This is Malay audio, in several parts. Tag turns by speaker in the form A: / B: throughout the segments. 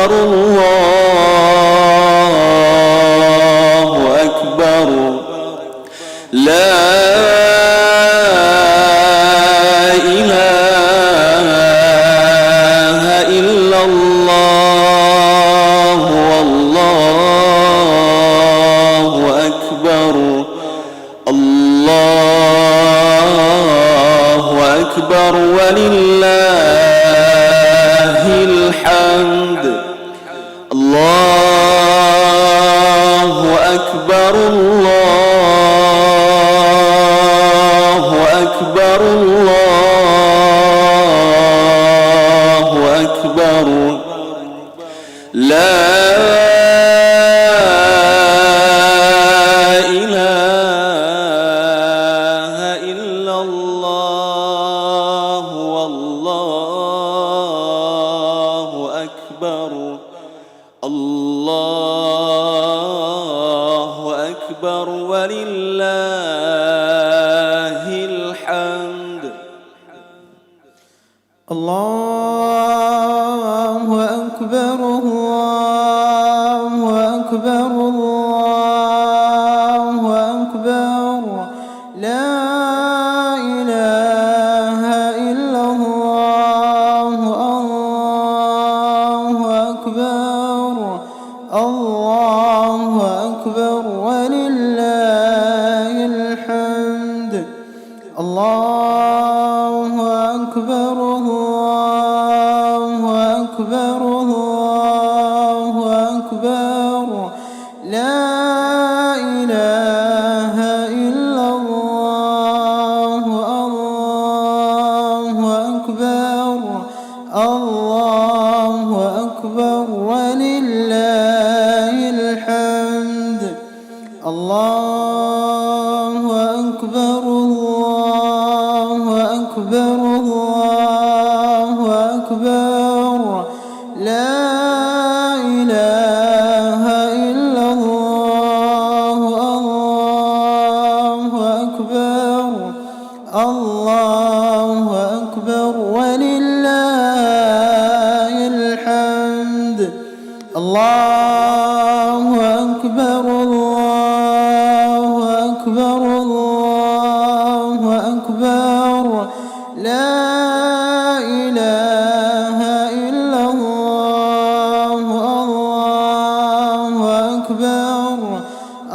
A: أكبر الله أكبر لا إله إلا الله والله أكبر الله أكبر ولله الحمد الله أكبر الله أكبر الله أكبر لا إله إلا الله والله أكبر الله أكبر ولله الحمد
B: الله أكبر الله أكبر الله أكبر لا إله إلا الله الله أكبر الله أكبر ولله الحمد الله أكبر الله أكبر الله أكبر لا إله إلا الله الله أكبر الله أكبر ولله الحمد الله أكبر الله أكبر الله أكبر لا إله إلا الله الله أكبر الله أكبر ولله الحمد الله أكبر الله أكبر الله أكبر لا إله إلا الله الله أكبر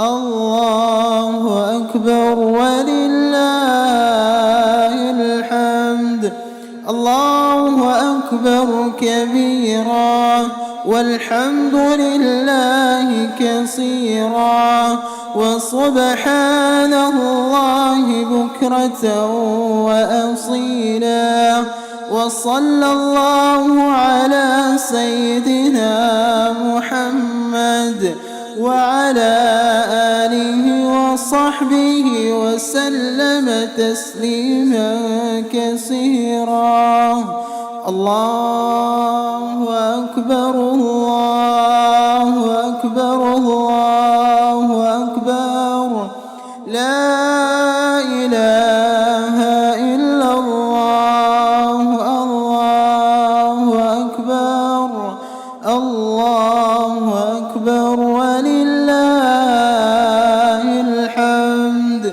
B: الله أكبر ولله الحمد الله أكبر كبيرا والحمد لله كثيرا وسبحان الله بكرة وأصيلا وصلى الله على سيدنا محمد وعلى آله وصحبه وسلم تسليما كثيرا الله أكبر الله أكبر الله أكبر لا إله إلا الله الله أكبر الله أكبر ولله الحمد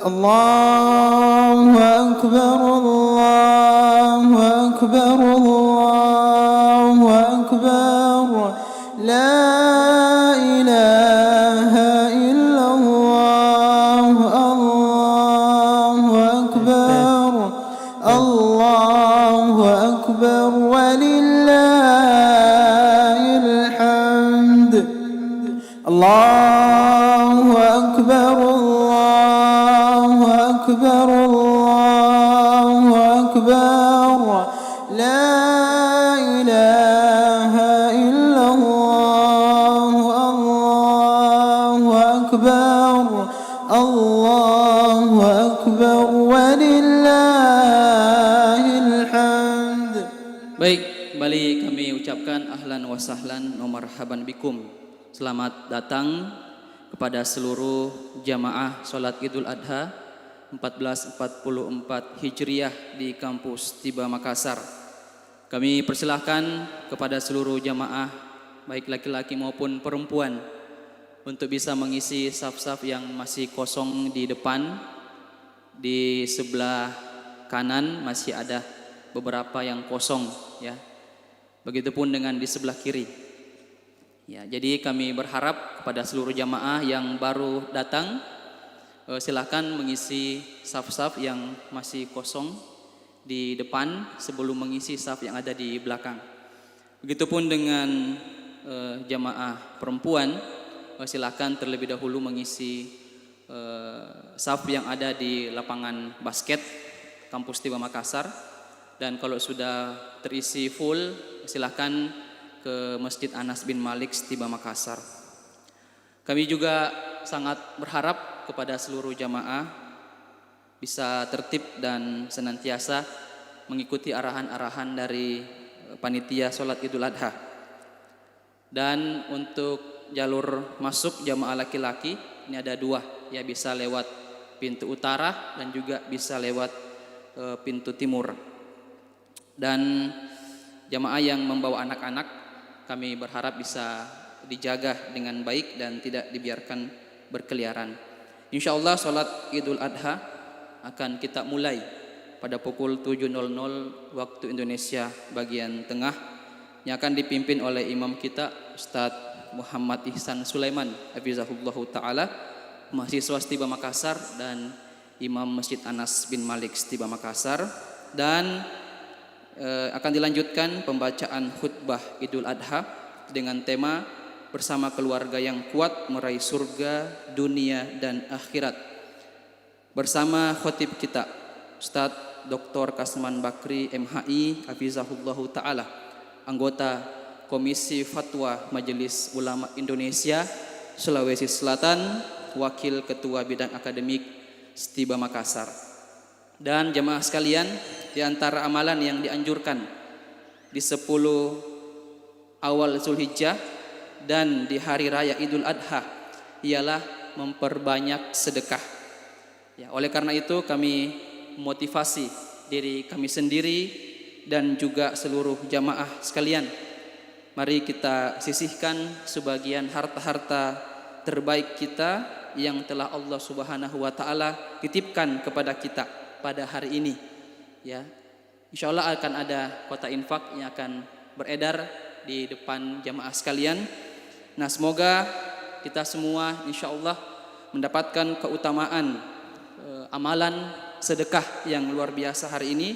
B: الله أكبر الله أكبر الله أكبر لا إله إلا الله الله أكبر الله أكبر ولله الحمد الله أكبر الله أكبر الله أكبر لا إله إلا الله الله أكبر الله أكبر ولله الحمد.
C: Baik, kembali kami ucapkan ahlan wa sahlan wa marhaban bikum. Selamat datang kepada seluruh jamaah sholat Idul Adha 1444 Hijriah di kampus Tiba Makassar. Kami persilahkan kepada seluruh jamaah, baik laki-laki maupun perempuan, untuk bisa mengisi saf-saf yang masih kosong di depan. Di sebelah kanan masih ada beberapa yang kosong, ya. Begitupun dengan di sebelah kiri. Ya, jadi kami berharap kepada seluruh jamaah yang baru datang, silakan mengisi saf-saf yang masih kosong di depan sebelum mengisi saf yang ada di belakang. Begitupun dengan jamaah perempuan, silakan terlebih dahulu mengisi saf yang ada di lapangan basket kampus Tiba Makassar. Dan kalau sudah terisi full, silakan ke Masjid Anas bin Malik Tiba Makassar. Kami juga sangat berharap kepada seluruh jamaah bisa tertib dan senantiasa mengikuti arahan-arahan dari panitia sholat Idul Adha. Dan untuk jalur masuk jamaah laki-laki ini ada dua, ya, bisa lewat pintu utara dan juga bisa lewat pintu timur. Dan jamaah yang membawa anak-anak kami berharap bisa dijaga dengan baik dan tidak dibiarkan berkeliaran. Insyaallah sholat Idul Adha akan kita mulai pada pukul 7.00 waktu Indonesia bagian tengah, yang akan dipimpin oleh imam kita Ustadz Muhammad Ihsan Sulaiman hafizahullahu taala, mahasiswa Tiba Makassar dan Imam Masjid Anas bin Malik Tiba Makassar. Dan akan dilanjutkan pembacaan khutbah Idul Adha dengan tema bersama keluarga yang kuat meraih surga dunia dan akhirat, bersama khotib kita Ustadz Dr. Kasman Bakri MHI hafizahullahu taala, anggota Komisi Fatwa Majelis Ulama Indonesia Sulawesi Selatan, wakil ketua bidang akademik Tiba Makassar. Dan jemaah sekalian, di antara amalan yang dianjurkan di 10 awal Zulhijjah dan di hari raya Idul Adha ialah memperbanyak sedekah. Ya, oleh karena itu kami motivasi diri kami sendiri dan juga seluruh jamaah sekalian. Mari kita sisihkan sebagian harta-harta terbaik kita yang telah Allah Subhanahu wa taala titipkan kepada kita pada hari ini. Ya. Insyaallah akan ada kotak infak yang akan beredar di depan jamaah sekalian. Nah, semoga kita semua insyaallah mendapatkan keutamaan amalan sedekah yang luar biasa hari ini,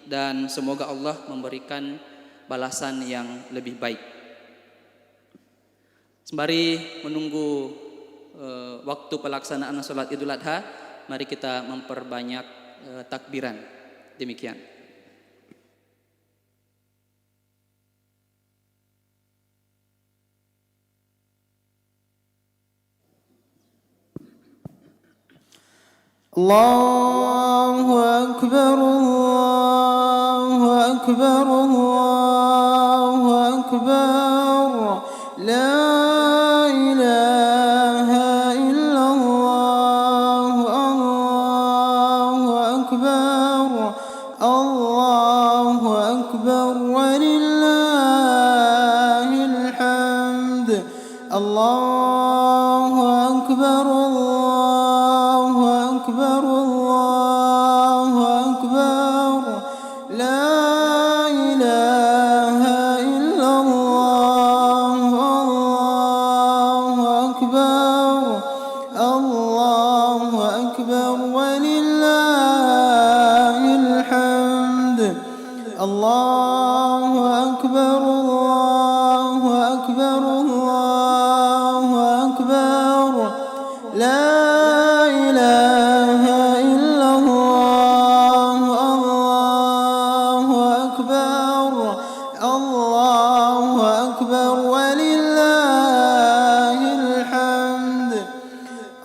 C: dan semoga Allah memberikan balasan yang lebih baik. Sembari menunggu waktu pelaksanaan salat Idul Adha, mari kita memperbanyak takbiran. Demikian.
B: Allahu Akbar, Allahu Akbar, Allahu Akbar. La ilaha illallah, Allahu Akbar, Allahu Akbar, walillahil hamd. Allahu Akbar, Allahu Akbar, Allahu Akbar. La ilaha illallah, Allahu Akbar, Allahu Akbar, walillahil hamd. Allahu Akbar, Allahu Akbar, Allahu Akbar. La ilaha illallah, Allahu Akbar, Allahu Akbar, walillahil hamd.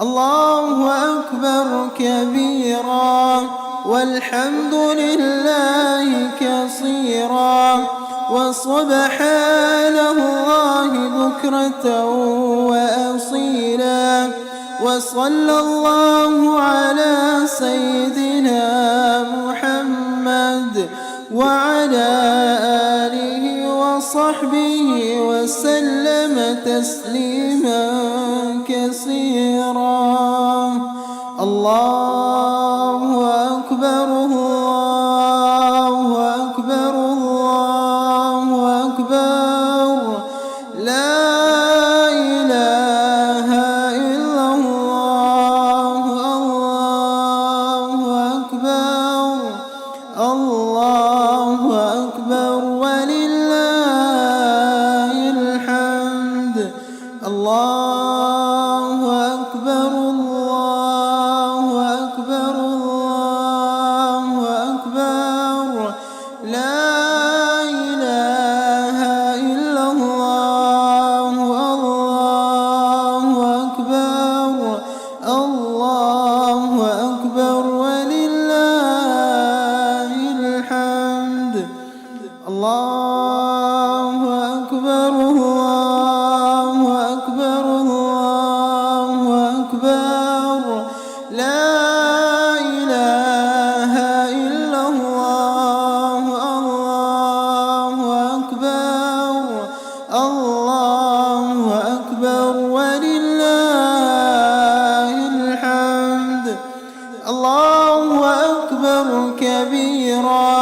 B: Allahu Akbar kabira, walhamdulillahi katsira, wa subhanallahi bukratan wa asila. وصلى الله على سيدنا محمد وعلى آله وصحبه وسلم تسليما كثيرا. الله أكبر الله أكبر الله أكبر لا إله إلا الله. الله أكبر الله أكبر ولله الحمد. الله أكبر الله أكبر الله أكبر لا إله إلا الله. الله أكبر الله أكبر ولله الحمد. الله أكبر الله أكبر الله أكبر لا إله إلا الله. الله أكبر الله أكبر ولله الحمد. الله أكبر كبيرا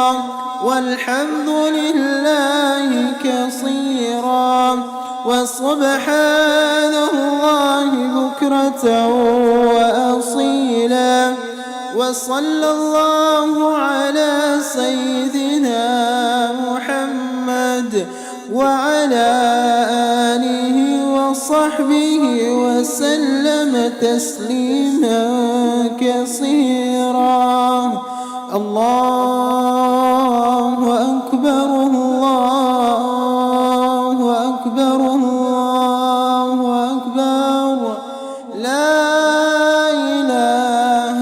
B: والحمد لله كثيرا وسبحان الله بكرة وأصيلا. وصلى الله على سيدنا محمد وعلى آله وصحبه وسلم تسليما كثيرا. الله أكبر الله أكبر الله أكبر لا إله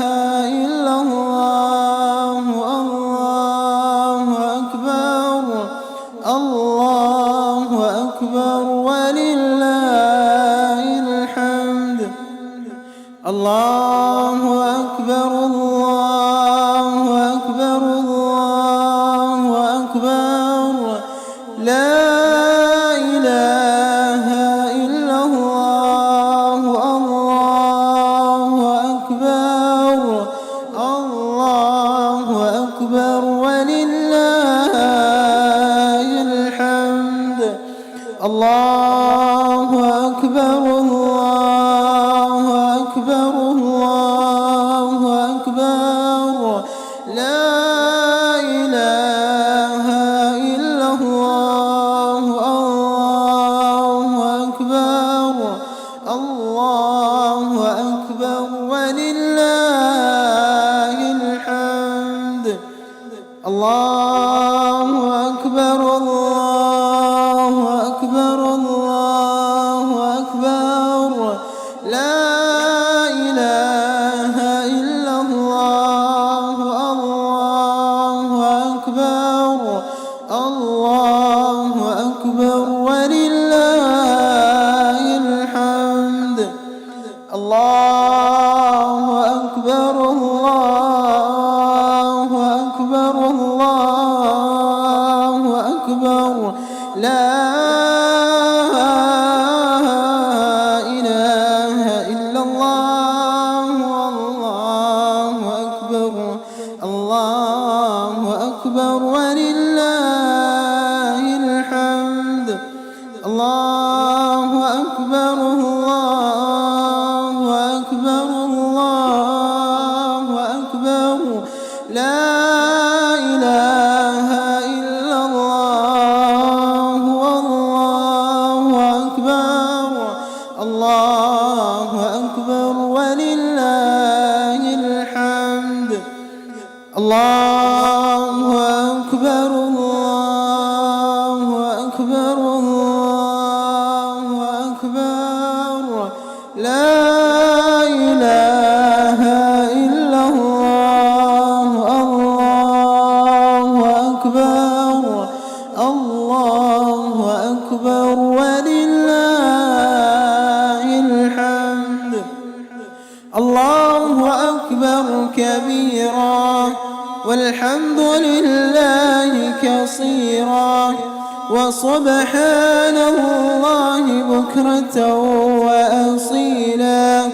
B: إلا الله. الله أكبر الله أكبر ولله الحمد. الله أكبر الله أكبر الله أكبر لا إله إلا الله. الله أكبر الله أكبر ولله الحمد. الله أكبر الله أكبر الله أكبر لا إله إلا الله. الله أكبر الله أكبر ولله الحمد. الله أكبر الله أكبر الله أكبر لا إله إلا الله. الله أكبر الله أكبر ولله الحمد. الله أكبر الله أكبر الله أكبر لا إله إلا الله. الله أكبر الله أكبر ولله الحمد. الله أكبر الله أكبر الله أكبر لا إله إلا الله. الله أكبر الله أكبر ولله الحمد. الله أكبر الله أكبر الله أكبر لا إله إلا الله. الله أكبر الله أكبر ولله الحمد. الله أكبر كبيرا والحمد لله كصيرا وسبحان الله بكرة وأصيلا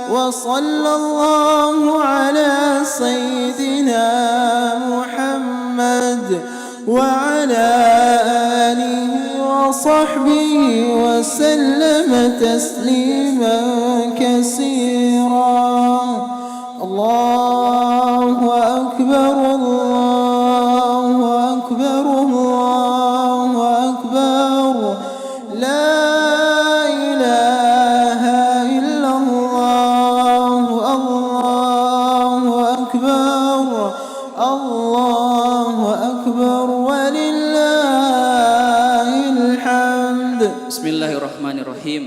B: وصلى الله على سيدنا محمد وعلى آله وصحبه وسلم تسليما كثيرا الله أكبر الله أكبر الله أكبر لا إله إلا الله الله أكبر الله أكبر ولله الحمد.
C: Bismillahirrahmanirrahim.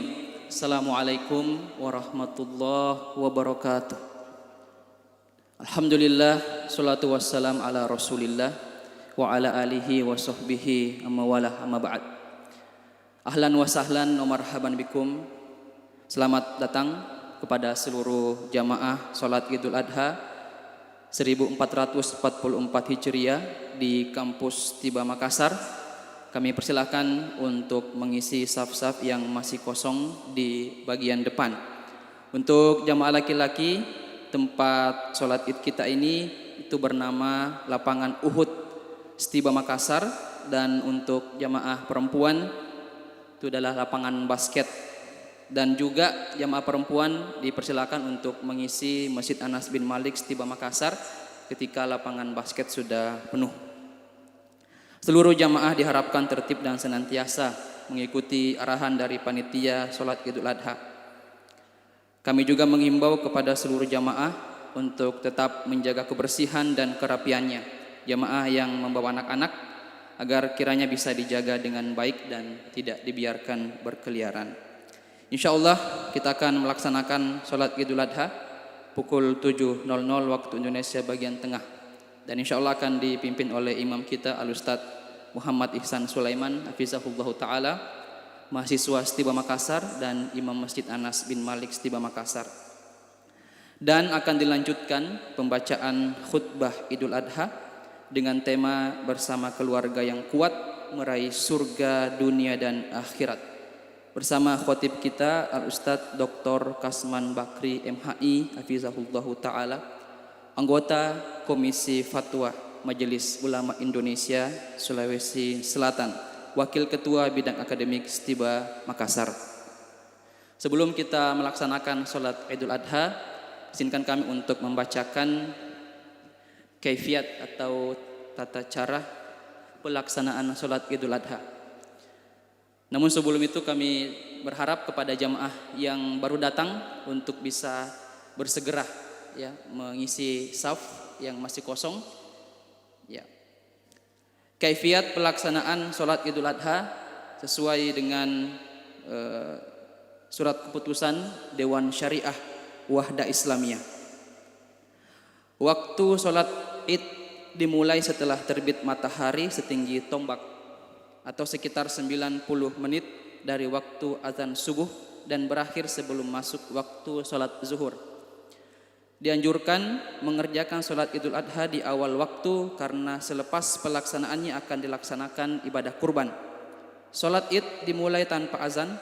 C: Assalamualaikum warahmatullahi wabarakatuh. Alhamdulillah, salatu wassalam ala rasulillah wa ala alihi wa sahbihi amma wala amma ba'd. Ahlan wa sahlan wa marhaban bikum. Selamat datang kepada seluruh jamaah salat Idul Adha 1444 Hijriah di kampus Tiba Makassar. Kami persilakan untuk mengisi saf-saf yang masih kosong di bagian depan. Untuk jamaah laki-laki, tempat sholat id kita ini itu bernama Lapangan Uhud Stiba Makassar, dan untuk jamaah perempuan itu adalah lapangan basket. Dan juga jamaah perempuan dipersilakan untuk mengisi Masjid Anas bin Malik Stiba Makassar ketika lapangan basket sudah penuh. Seluruh jamaah diharapkan tertib dan senantiasa mengikuti arahan dari panitia sholat Idul Adha. Kami juga menghimbau kepada seluruh jamaah untuk tetap menjaga kebersihan dan kerapiannya. Jamaah yang membawa anak-anak agar kiranya bisa dijaga dengan baik dan tidak dibiarkan berkeliaran. InsyaAllah kita akan melaksanakan sholat Idul Adha pukul 7.00 waktu Indonesia bagian tengah. Dan insyaAllah akan dipimpin oleh imam kita Al-Ustadz Muhammad Ihsan Sulaiman hafizahullahu ta'ala, mahasiswa Stiba Makassar dan Imam Masjid Anas bin Malik Stiba Makassar. Dan akan dilanjutkan pembacaan khutbah Idul Adha dengan tema bersama keluarga yang kuat meraih surga dunia dan akhirat. Bersama khotib kita Al-Ustadz Dr. Kasman Bakri MHI hafizahullahu ta'ala, anggota Komisi Fatwa Majelis Ulama Indonesia Sulawesi Selatan, Wakil Ketua Bidang Akademik Stiba Makassar. Sebelum kita melaksanakan sholat Idul Adha, izinkan kami untuk membacakan kaifiat atau tata cara pelaksanaan sholat Idul Adha. Namun sebelum itu kami berharap kepada jamaah yang baru datang untuk bisa bersegera ya mengisi saf yang masih kosong. Ya. Kaifiat pelaksanaan sholat Idul Adha sesuai dengan surat keputusan Dewan Syariah Wahda Islamiyah. Waktu sholat id dimulai setelah terbit matahari setinggi tombak atau sekitar 90 menit dari waktu azan subuh dan berakhir sebelum masuk waktu sholat zuhur. Dianjurkan mengerjakan sholat Idul Adha di awal waktu karena selepas pelaksanaannya akan dilaksanakan ibadah kurban. Sholat id dimulai tanpa azan,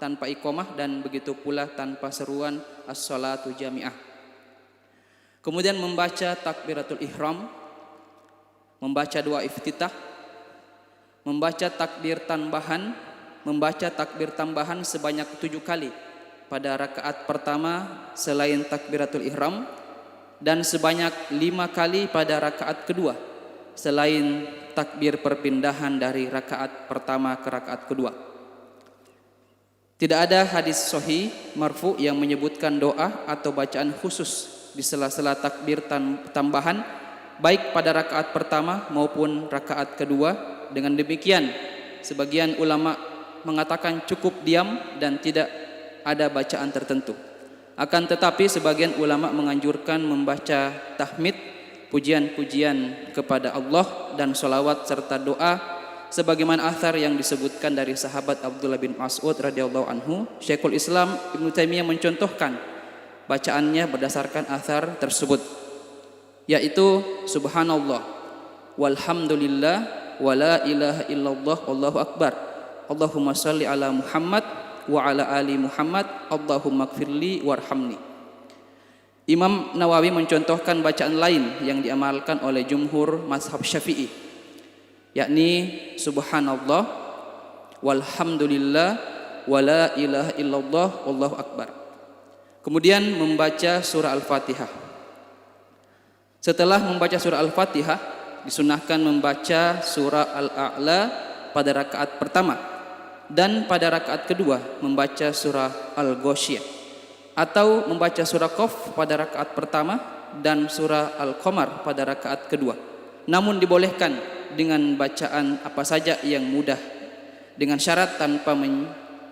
C: tanpa iqomah dan begitu pula tanpa seruan as-sholatu jami'ah. Kemudian membaca takbiratul ihram, membaca doa iftitah, membaca takbir tambahan sebanyak 7 kali pada rakaat pertama selain takbiratul ihram, dan sebanyak 5 kali pada rakaat kedua selain takbir perpindahan dari rakaat pertama ke rakaat kedua. Tidak ada hadis sahih marfu yang menyebutkan doa atau bacaan khusus di sela-sela takbir tambahan baik pada rakaat pertama maupun rakaat kedua. Dengan demikian sebagian ulama mengatakan cukup diam dan tidak ada bacaan tertentu. Akan tetapi sebagian ulama menganjurkan membaca tahmid, pujian-pujian kepada Allah dan sholawat serta doa sebagaimana athar yang disebutkan dari sahabat Abdullah bin Mas'ud radhiyallahu anhu. Syekhul Islam Ibnu Taimiyah mencontohkan bacaannya berdasarkan athar tersebut, yaitu subhanallah, walhamdulillah wa la ilaha illallah wallahu akbar. Allahumma shalli ala Muhammad wa ala ali Muhammad. Allahumma gfirli warhamni. Imam Nawawi mencontohkan bacaan lain yang diamalkan oleh jumhur mazhab Syafi'i, yakni subhanallah walhamdulillah wa la ilaha illallah wallahu akbar. Kemudian membaca surah Al-Fatihah. Setelah membaca surah Al-Fatihah, disunahkan membaca surah Al-A'la pada rakaat pertama, dan pada rakaat kedua membaca surah Al-Ghasyiyah, atau membaca surah Qaf pada rakaat pertama dan surah Al-Qamar pada rakaat kedua. Namun dibolehkan dengan bacaan apa saja yang mudah, dengan syarat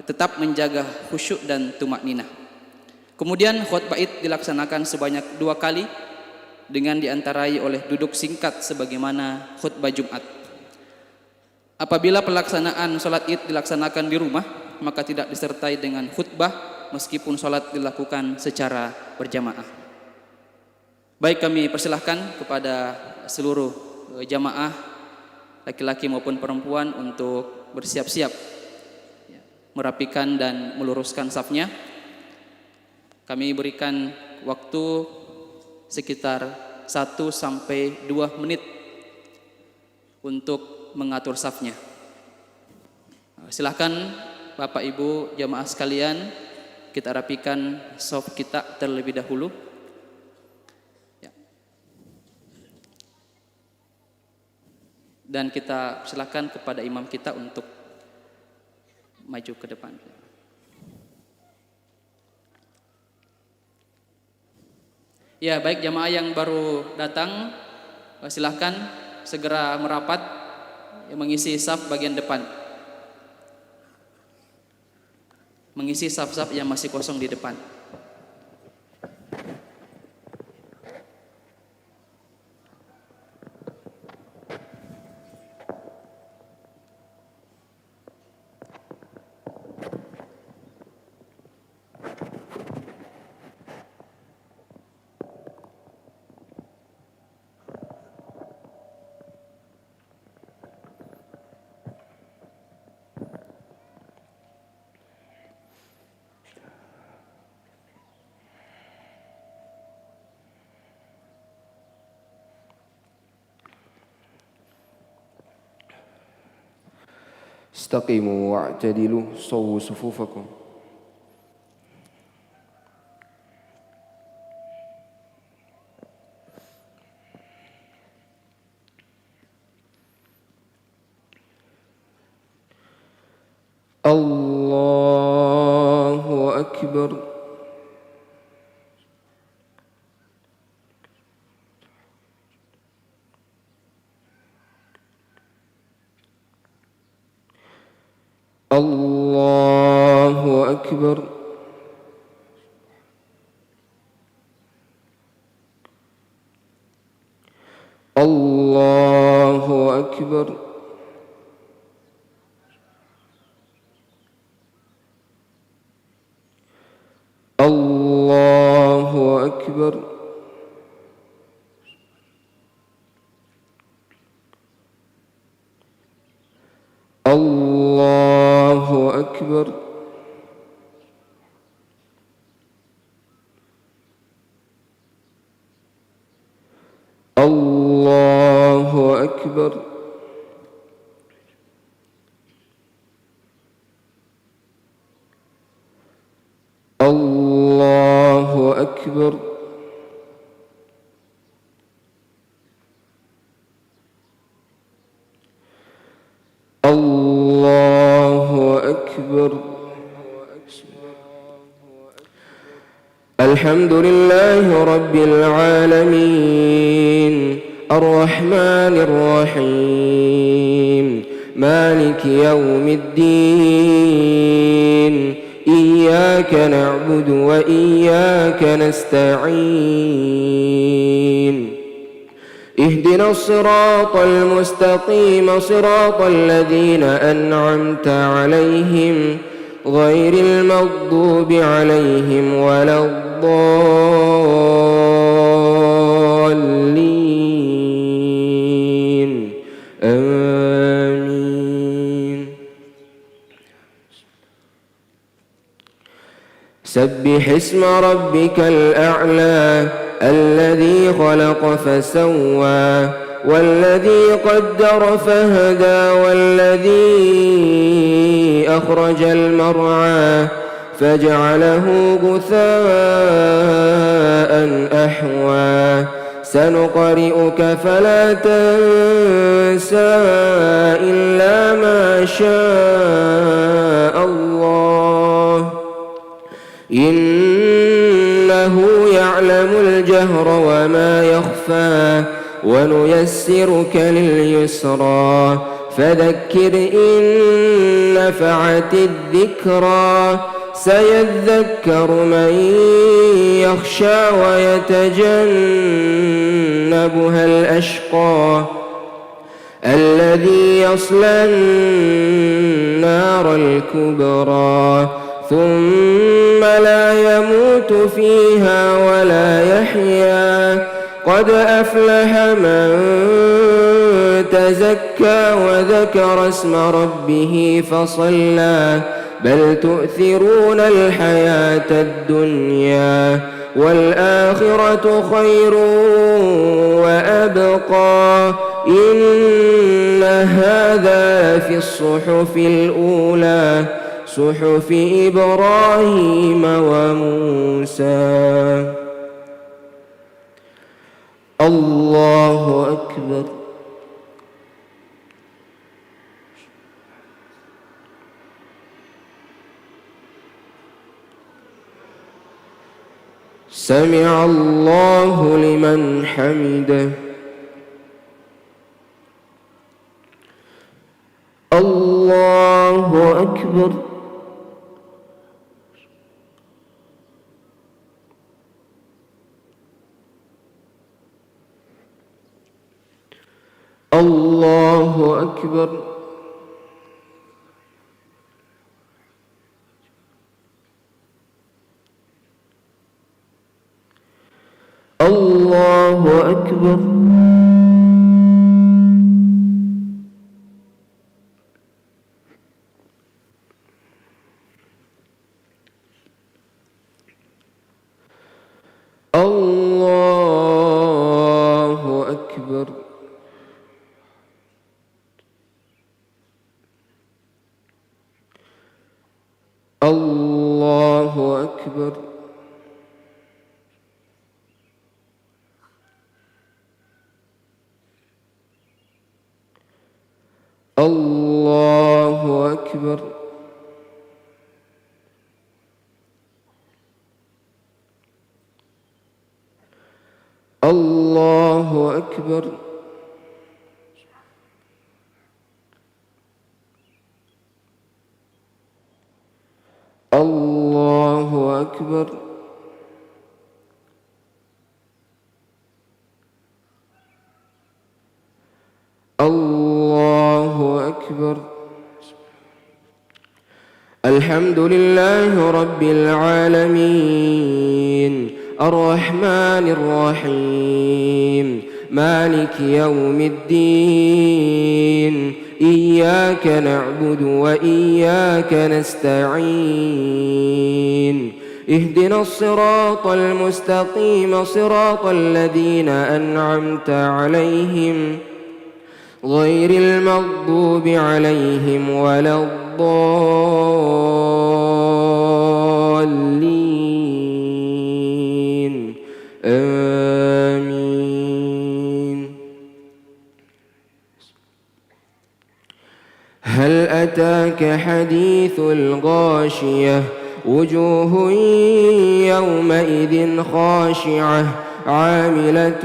C: tetap menjaga khusyuk dan tumakninah. Kemudian khutbah Id dilaksanakan sebanyak 2 kali dengan diantarai oleh duduk singkat sebagaimana khutbah Jumat. Apabila pelaksanaan sholat Id dilaksanakan di rumah, maka tidak disertai dengan khutbah meskipun sholat dilakukan secara berjamaah. Baik, kami persilahkan kepada seluruh jamaah laki-laki maupun perempuan untuk bersiap-siap merapikan dan meluruskan safnya. Kami berikan waktu sekitar 1 sampai 2 menit untuk mengatur safnya. Silahkan Bapak Ibu jamaah sekalian, kita rapikan saf kita terlebih dahulu. Ya. Dan kita silakan kepada imam kita untuk maju ke depan. Ya, baik jamaah yang baru datang, silahkan segera merapat mengisi saf bagian depan, mengisi saf-saf yang masih kosong di depan.
D: استقيموا واعتدلوا صووا صفوفكم. الله أكبر. الله أكبر. الله أكبر. الله أكبر. الله أكبر. الله أكبر. الله أكبر. الله أكبر. الحمد لله رب العالمين الرحمن الرحيم مالك يوم الدين إياك نعبد وإياك نستعين اهدنا الصراط المستقيم صراط الذين أنعمت عليهم غير المغضوب عليهم ولا الضالين سبح اسم ربك الأعلى الذي خلق فسوى والذي قدر فهدى والذي أخرج المرعى فجعله غثاء أحوى سنقرئك فلا تنسى إلا ما شاء الله إنه يعلم الجهر وما يخفى ونيسرك لليسرى فذكر إن نفعت الذكرى سيذكر من يخشى ويتجنبها الأشقى الذي يصلى النار الكبرى ثم لا يموت فيها ولا يحيا قد أفلح من تزكى وذكر اسم ربه فصلى بل تؤثرون الحياة الدنيا والآخرة خير وأبقى إن هذا في الصحف الأولى صحف إبراهيم وموسى. الله أكبر. سمع الله لمن حمده. الله أكبر. الله أكبر. الله أكبر. الله أكبر. الله أكبر. الله أكبر. الله أكبر. الله أكبر. الله أكبر. الحمد لله رب العالمين الرحمن الرحيم مالك يوم الدين إياك نعبد وإياك نستعين اهدنا الصراط المستقيم صراط الذين أنعمت عليهم غير المغضوب عليهم ولا الضالين آمين. هل أتاك حديث الغاشية وجوه يومئذ خاشعة عاملة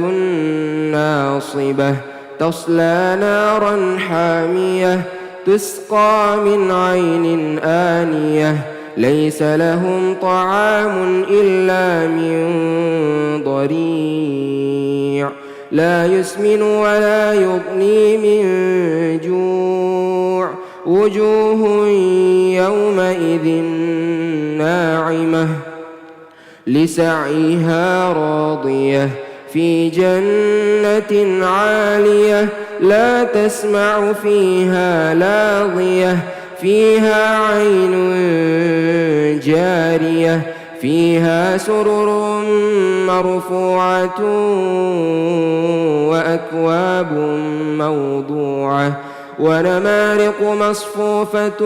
D: ناصبة تصلى نارا حامية تسقى من عين آنية ليس لهم طعام إلا من ضريع لا يسمن ولا يغني من جوع وجوه يومئذ ناعمة لسعيها راضية في جنة عالية لا تسمع فيها لاغية فيها عين جارية فيها سرر مرفوعة وأكواب موضوعة ونمارق مصفوفة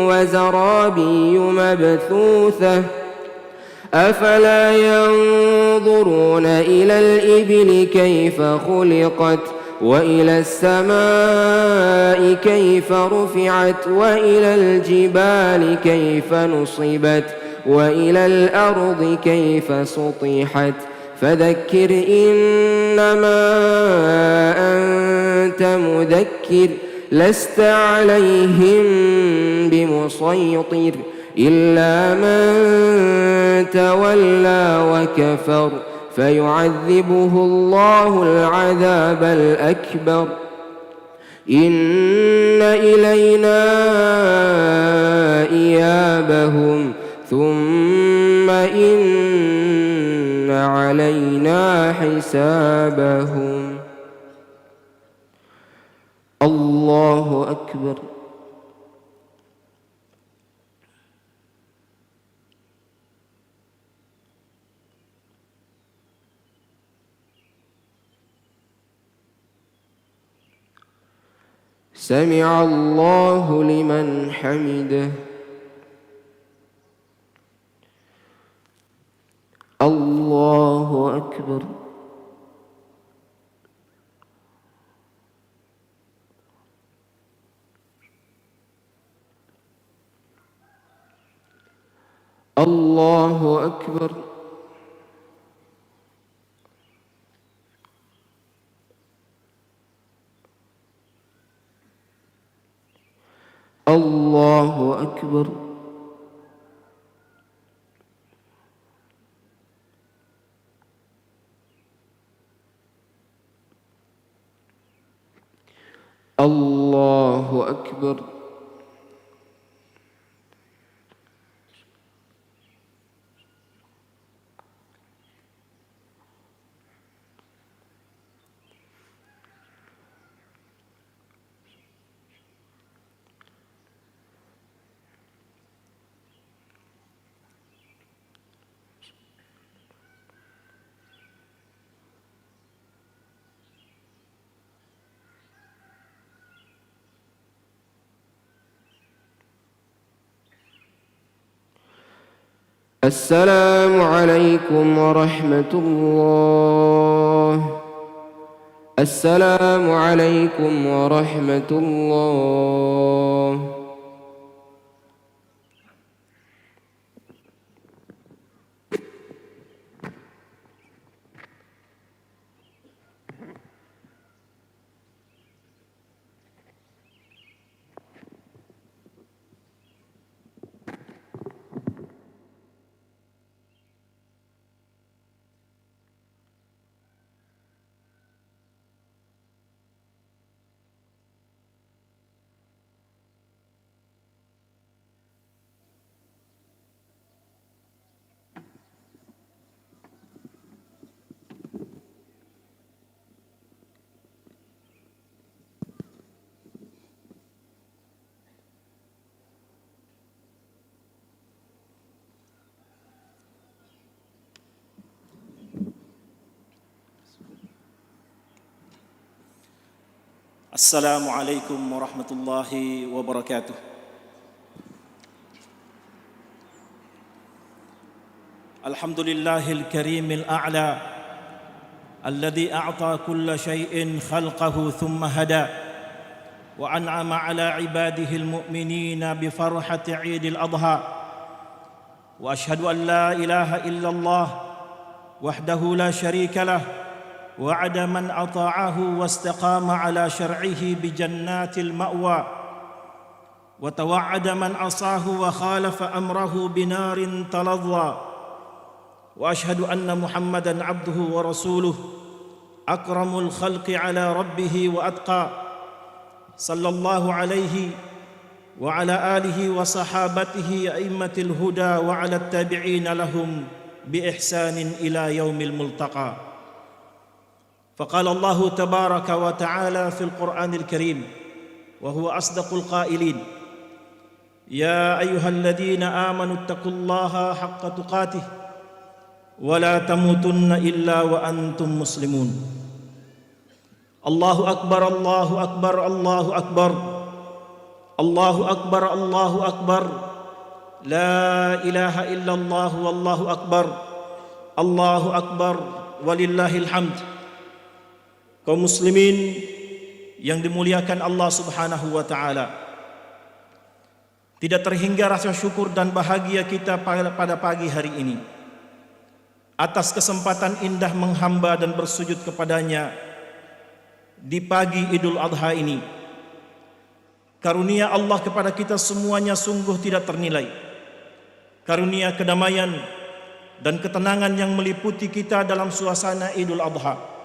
D: وزرابي مبثوثة أفلا ينظرون إلى الإبل كيف خلقت وإلى السماء كيف رفعت وإلى الجبال كيف نصبت وإلى الأرض كيف سطحت فذكر إنما أنت مذكر لست عليهم بمسيطر إلا من تولى وكفر فيعذبه الله العذاب الأكبر إن إلينا إيابهم ثم إن علينا حسابهم. الله أكبر. سمع الله لمن حمده. الله أكبر. الله أكبر. الله أكبر. الله أكبر. السلام عليكم ورحمة الله. السلام عليكم ورحمة الله.
E: السلام عليكم ورحمة الله وبركاته. الحمد لله الكريم الأعلى الذي أعطى كل شيء خلقه ثم هدى وأنعم على عباده المؤمنين بفرحة عيد الأضحى، وأشهد أن لا إله إلا الله وحده لا شريك له وعد من أطاعه واستقام على شرعه بجنات المأوى، وتوعد من عصاه وخالف أمره بنار تلظى. وأشهد أن محمدًا عبده ورسوله أكرم الخلق على ربه وأتقى، صلى الله عليه وعلى آله وصحابته أئمة الهدى وعلى التابعين لهم بإحسان إلى يوم الملتقى. فقال الله تبارك وتعالى في القرآن الكريم وهو أصدق القائلين: يا أيها الذين آمنوا اتقوا الله حق تقاته ولا تموتن إلا وأنتم مسلمون الله أكبر الله أكبر الله أكبر الله أكبر الله أكبر لا إله إلا الله والله أكبر الله أكبر ولله الحمد. Kaum muslimin yang dimuliakan Allah Subhanahu wa taala, tidak terhingga rasa syukur dan bahagia kita pada pagi hari ini atas kesempatan indah menghamba dan bersujud kepadanya di pagi Idul Adha ini. Karunia Allah kepada kita semuanya sungguh tidak ternilai. Karunia kedamaian dan ketenangan yang meliputi kita dalam suasana Idul Adha.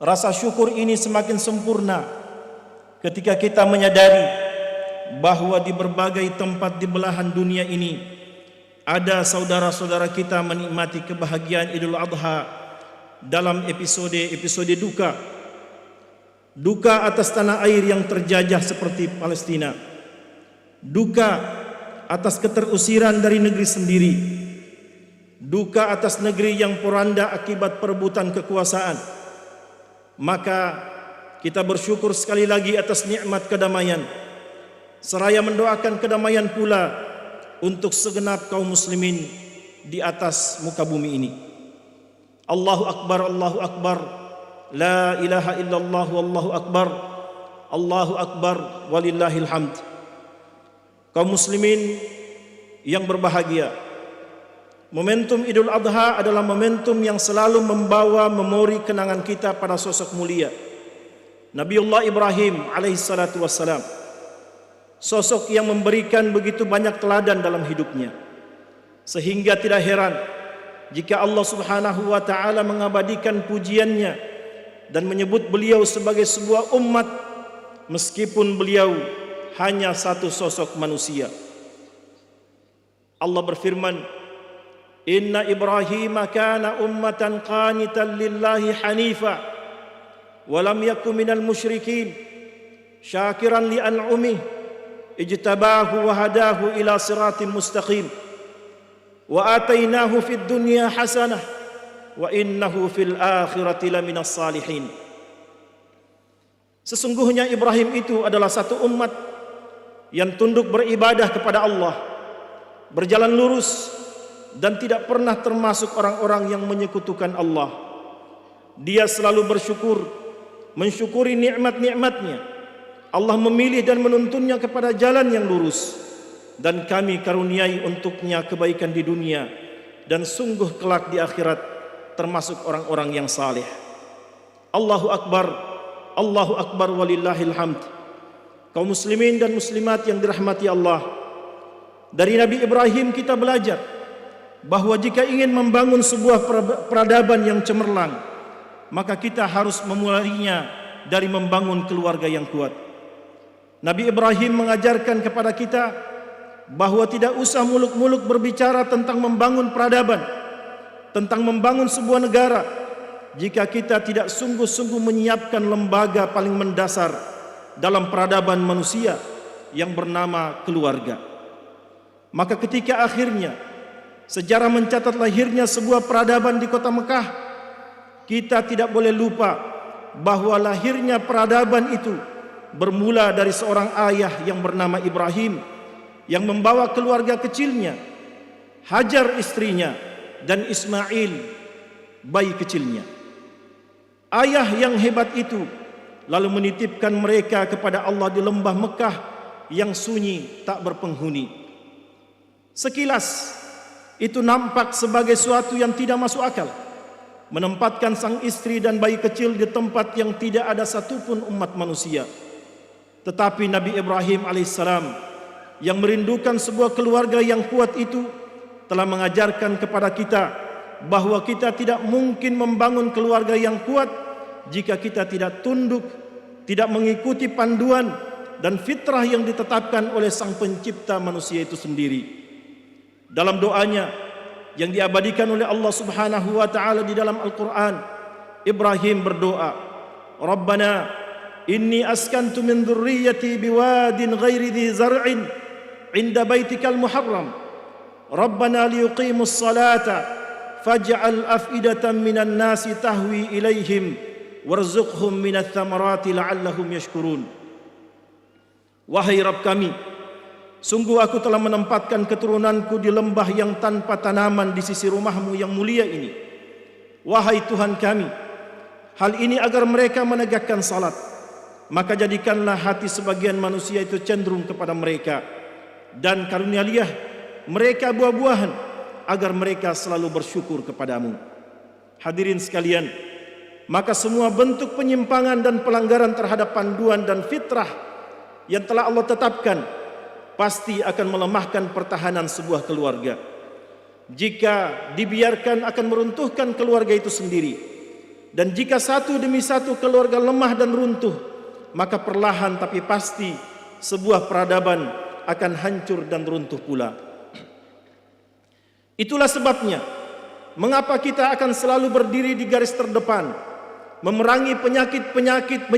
E: Rasa syukur ini semakin sempurna ketika kita menyadari bahwa di berbagai tempat di belahan dunia ini ada saudara-saudara kita menikmati kebahagiaan Idul Adha dalam episode duka. Duka atas tanah air yang terjajah seperti Palestina. Duka atas keterusiran dari negeri sendiri. Duka atas negeri yang poranda akibat perebutan kekuasaan. Maka kita bersyukur sekali lagi atas nikmat kedamaian, seraya mendoakan kedamaian pula untuk segenap kaum muslimin di atas muka bumi ini. Allahu Akbar, Allahu Akbar, la ilaha illallah wallahu akbar, Allahu Akbar walillahil hamd. Kaum muslimin yang berbahagia, momentum Idul Adha adalah momentum yang selalu membawa memori kenangan kita pada sosok mulia Nabiullah Ibrahim alaihissalatu wassalam. Sosok yang memberikan begitu banyak teladan dalam hidupnya, sehingga tidak heran jika Allah Subhanahu wa taala mengabadikan pujiannya dan menyebut beliau sebagai sebuah umat meskipun beliau hanya satu sosok manusia. Allah berfirman, Inna Ibrahim kana ummatan qanitan lillahi hanifa wa lam yakun minal musyrikin syakiran li an'umih ijtabahu wa hadahu ila siratin mustaqim wa atainahu fid dunya hasanah wa innahu fil akhirati laminas salihin. Sesungguhnya Ibrahim itu adalah satu umat yang tunduk beribadah kepada Allah, berjalan lurus dan tidak pernah termasuk orang-orang yang menyekutukan Allah. Dia selalu bersyukur, mensyukuri nikmat-nikmatnya. Allah memilih dan menuntunnya kepada jalan yang lurus, dan kami karuniai untuknya kebaikan di dunia dan sungguh kelak di akhirat termasuk orang-orang yang saleh. Allahu Akbar, Allahu Akbar walillahil hamd. Kaum muslimin dan muslimat yang dirahmati Allah, dari Nabi Ibrahim kita belajar bahwa jika ingin membangun sebuah peradaban yang cemerlang, maka kita harus memulainya dari membangun keluarga yang kuat. Nabi Ibrahim mengajarkan kepada kita bahwa tidak usah muluk-muluk berbicara tentang membangun peradaban, tentang membangun sebuah negara, jika kita tidak sungguh-sungguh menyiapkan lembaga paling mendasar dalam peradaban manusia yang bernama keluarga. Maka ketika akhirnya sejarah mencatat lahirnya sebuah peradaban di kota Mekah, kita tidak boleh lupa bahwa lahirnya peradaban itu bermula dari seorang ayah yang bernama Ibrahim yang membawa keluarga kecilnya, Hajar istrinya dan Ismail bayi kecilnya. Ayah yang hebat itu lalu menitipkan mereka kepada Allah di lembah Mekah yang sunyi tak berpenghuni. Sekilas itu nampak sebagai suatu yang tidak masuk akal, menempatkan sang istri dan bayi kecil di tempat yang tidak ada satupun umat manusia. Tetapi Nabi Ibrahim alaihissalam yang merindukan sebuah keluarga yang kuat itu telah mengajarkan kepada kita bahwa kita tidak mungkin membangun keluarga yang kuat jika kita tidak tunduk, tidak mengikuti panduan dan fitrah yang ditetapkan oleh sang pencipta manusia itu sendiri. Dalam doanya yang diabadikan oleh Allah Subhanahu wa taala di dalam Al-Qur'an, Ibrahim berdoa, Rabbana inni askantu min dzurriyyati biwadin ghairi dzi zar'in 'inda baitikal muharram. Rabbana liyuqimus salata faj'al af'idatan minan nasi tahwi ilaihim warzuqhum minats thamarati la'allahum yashkurun. Wahai Rabb kami, sungguh aku telah menempatkan keturunanku di lembah yang tanpa tanaman di sisi rumahmu yang mulia ini. Wahai Tuhan kami, hal ini agar mereka menegakkan salat, maka jadikanlah hati sebagian manusia itu cenderung kepada mereka, dan karunialah mereka buah-buahan agar mereka selalu bersyukur kepadamu. Hadirin sekalian, maka semua bentuk penyimpangan dan pelanggaran terhadap panduan dan fitrah yang telah Allah tetapkan pasti akan melemahkan pertahanan sebuah keluarga. Jika dibiarkan akan meruntuhkan keluarga itu sendiri. Dan jika satu demi satu keluarga lemah dan runtuh, maka perlahan tapi pasti sebuah peradaban akan hancur dan runtuh pula. Itulah sebabnya mengapa kita akan selalu berdiri di garis terdepan, memerangi penyakit-penyakit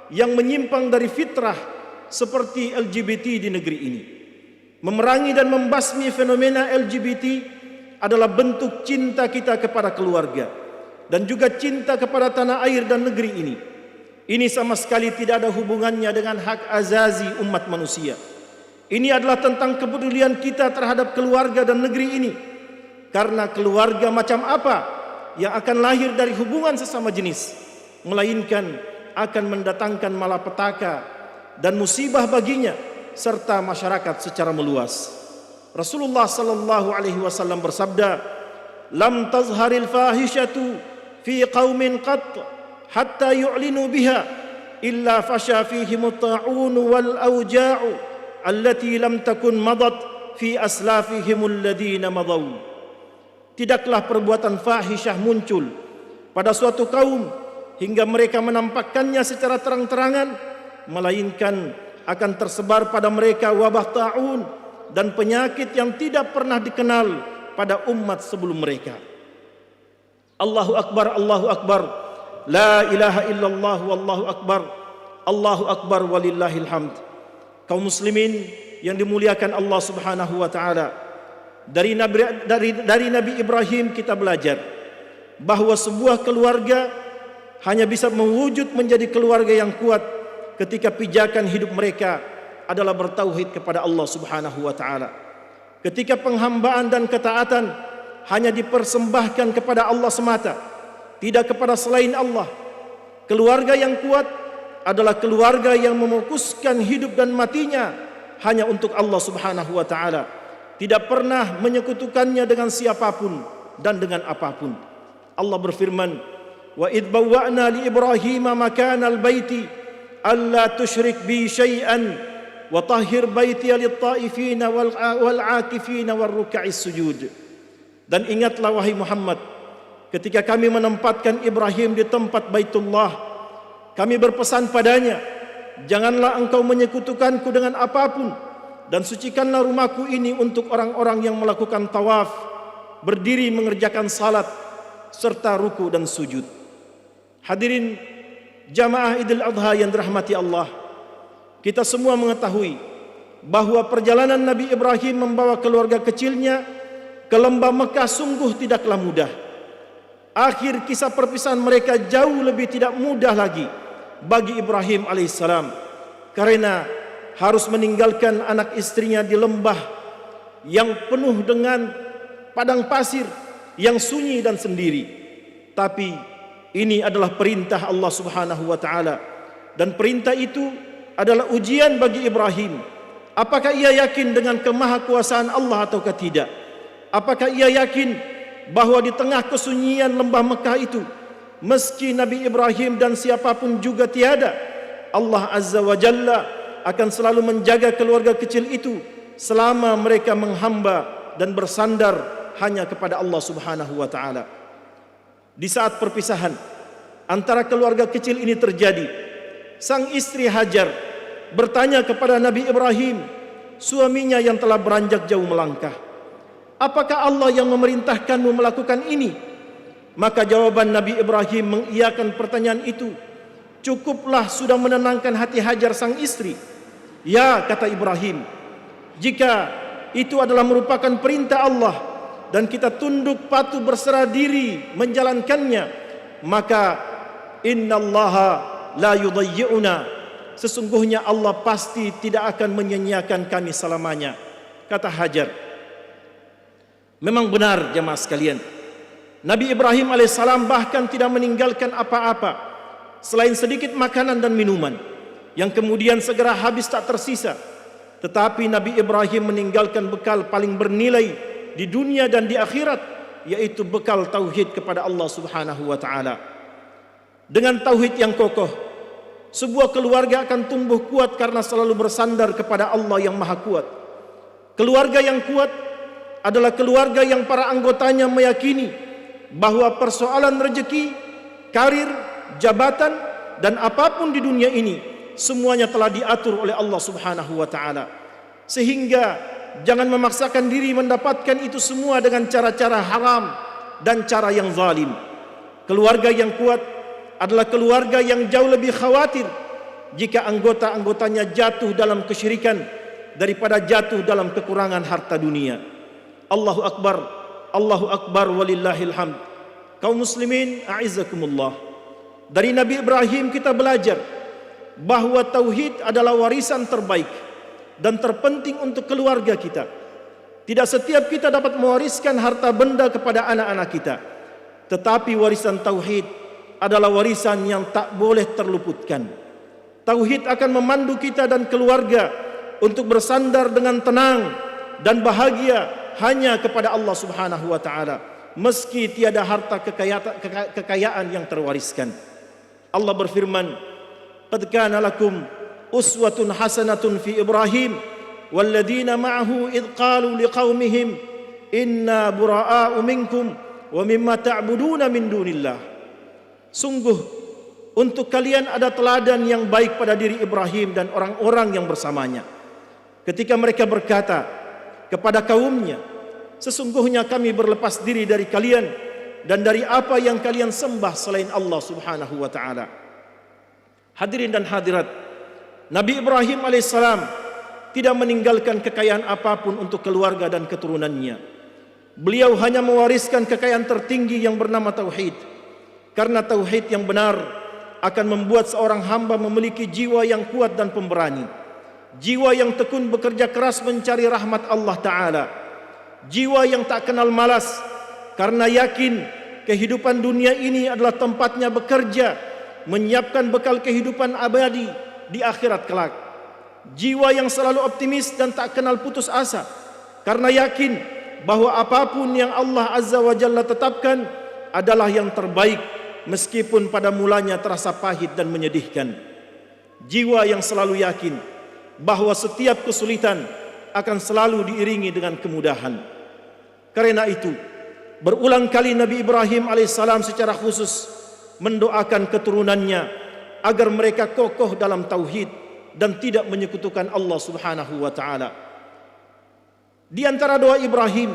E: yang menyimpang dari fitrah seperti LGBT di negeri ini. Memerangi dan membasmi fenomena LGBT adalah bentuk cinta kita kepada keluarga dan juga cinta kepada tanah air dan negeri ini. Ini sama sekali tidak ada hubungannya dengan hak azazi umat manusia. Ini adalah tentang kepedulian kita terhadap keluarga dan negeri ini. Karena keluarga macam apa yang akan lahir dari hubungan sesama jenis, melainkan akan mendatangkan malapetaka dan musibah baginya serta masyarakat secara meluas. Rasulullah sallallahu alaihi wasallam bersabda, "Lam tazharil fahishatu fi qaumin qat hatta yu'linu biha illa fasha fihim at-ta'un wal awja'u allati lam takun madat fi aslafihim alladhina madaw." Tidaklah perbuatan fahisyah muncul pada suatu kaum hingga mereka menampakkannya secara terang-terangan, melainkan akan tersebar pada mereka wabah ta'un dan penyakit yang tidak pernah dikenal pada umat sebelum mereka. Allahu Akbar, Allahu Akbar, la ilaha illallah, wallahu akbar, Allahu Akbar walillahil hamd. Kaum muslimin yang dimuliakan Allah Subhanahu wa taala, dari Nabi Ibrahim kita belajar bahwa sebuah keluarga hanya bisa mewujud menjadi keluarga yang kuat ketika pijakan hidup mereka adalah bertauhid kepada Allah Subhanahu wa taala. Ketika penghambaan dan ketaatan hanya dipersembahkan kepada Allah semata, tidak kepada selain Allah. Keluarga yang kuat adalah keluarga yang mefokuskan hidup dan matinya hanya untuk Allah Subhanahu wa taala, tidak pernah menyekutukannya dengan siapapun dan dengan apapun. Allah berfirman, "Wa id bawwa'na li Ibrahim makanal baiti alla tusyrik bi syai'an wa tahhir baiti lit-ta'ifina wal 'akifina war ruk'is sujud." Dan ingatlah wahai Muhammad, ketika kami menempatkan Ibrahim di tempat Baitullah, kami berpesan padanya, "Janganlah engkau menyekutukanku dengan apapun, dan sucikanlah rumahku ini untuk orang-orang yang melakukan tawaf, berdiri mengerjakan salat serta ruku dan sujud." Hadirin jamaah Idul Adha yang dirahmati Allah, kita semua mengetahui bahwa perjalanan Nabi Ibrahim membawa keluarga kecilnya ke lembah Mekah sungguh tidaklah mudah. Akhir kisah perpisahan mereka jauh lebih tidak mudah lagi bagi Ibrahim alaihissalam, karena harus meninggalkan anak istrinya di lembah yang penuh dengan padang pasir yang sunyi dan sendiri. Tapi ini adalah perintah Allah Subhanahu wa taala, dan perintah itu adalah ujian bagi Ibrahim. Apakah ia yakin dengan kemahakuasaan Allah ataukah tidak? Apakah ia yakin bahwa di tengah kesunyian lembah Mekah itu, meski Nabi Ibrahim dan siapapun juga tiada, Allah Azza wa Jalla akan selalu menjaga keluarga kecil itu selama mereka menghamba dan bersandar hanya kepada Allah Subhanahu wa taala. Di saat perpisahan antara keluarga kecil ini terjadi, sang istri Hajar bertanya kepada Nabi Ibrahim, suaminya yang telah beranjak jauh melangkah, "Apakah Allah yang memerintahkanmu melakukan ini?" Maka jawaban Nabi Ibrahim mengiyakan pertanyaan itu cukuplah sudah menenangkan hati Hajar sang istri. "Ya," kata Ibrahim, jika itu adalah merupakan perintah Allah dan kita tunduk patuh berserah diri menjalankannya, maka innallaha la yudayyi'una, sesungguhnya Allah pasti tidak akan menyia-nyiakan kami selamanya. Kata Hajar. Memang benar jemaah sekalian, Nabi Ibrahim alaihissalam bahkan tidak meninggalkan apa-apa selain sedikit makanan dan minuman yang kemudian segera habis tak tersisa. Tetapi Nabi Ibrahim meninggalkan bekal paling bernilai di dunia dan di akhirat, yaitu bekal tauhid kepada Allah Subhanahu wa taala. Dengan tauhid yang kokoh, sebuah keluarga akan tumbuh kuat karena selalu bersandar kepada Allah yang Maha Kuat. Keluarga yang kuat adalah keluarga yang para anggotanya meyakini bahwa persoalan rezeki, karir, jabatan dan apapun di dunia ini semuanya telah diatur oleh Allah Subhanahu wa taala. Sehingga jangan memaksakan diri mendapatkan itu semua dengan cara-cara haram dan cara yang zalim. Keluarga yang kuat adalah keluarga yang jauh lebih khawatir jika anggota-anggotanya jatuh dalam kesyirikan daripada jatuh dalam kekurangan harta dunia. Allahu Akbar walillahil hamd. Kaum muslimin a'izzakumullah, dari Nabi Ibrahim kita belajar bahwa tauhid adalah warisan terbaik dan terpenting untuk keluarga kita. Tidak setiap kita dapat mewariskan harta benda kepada anak-anak kita, tetapi warisan tauhid adalah warisan yang tak boleh terluputkan. Tauhid akan memandu kita dan keluarga untuk bersandar dengan tenang dan bahagia hanya kepada Allah Subhanahu wa taala, meski tiada harta kekayaan yang terwariskan. Allah berfirman, "Qad kana lakum uswatun hasanatun fi Ibrahim walladzina ma'ahu id qalu liqaumihim inna buraa'u minkum wa mimma ta'buduna min dunillah." Sungguh untuk kalian ada teladan yang baik pada diri Ibrahim dan orang-orang yang bersamanya, ketika mereka berkata kepada kaumnya, sesungguhnya kami berlepas diri dari kalian dan dari apa yang kalian sembah selain Allah Subhanahu wa taala. Hadirin dan hadirat, Nabi Ibrahim alaihissalam tidak meninggalkan kekayaan apapun untuk keluarga dan keturunannya. Beliau hanya mewariskan kekayaan tertinggi yang bernama tauhid, karena tauhid yang benar akan membuat seorang hamba memiliki jiwa yang kuat dan pemberani, jiwa yang tekun bekerja keras mencari rahmat Allah Ta'ala, jiwa yang tak kenal malas karena yakin kehidupan dunia ini adalah tempatnya bekerja menyiapkan bekal kehidupan abadi di akhirat kelak, jiwa yang selalu optimis dan tak kenal putus asa karena yakin bahwa apapun yang Allah Azza wa Jalla tetapkan adalah yang terbaik meskipun pada mulanya terasa pahit dan menyedihkan, jiwa yang selalu yakin bahwa setiap kesulitan akan selalu diiringi dengan kemudahan. Karena itu, berulang kali Nabi Ibrahim alaihissalam secara khusus mendoakan keturunannya agar mereka kokoh dalam tauhid dan tidak menyekutukan Allah Subhanahu wa taala. Di antara doa Ibrahim,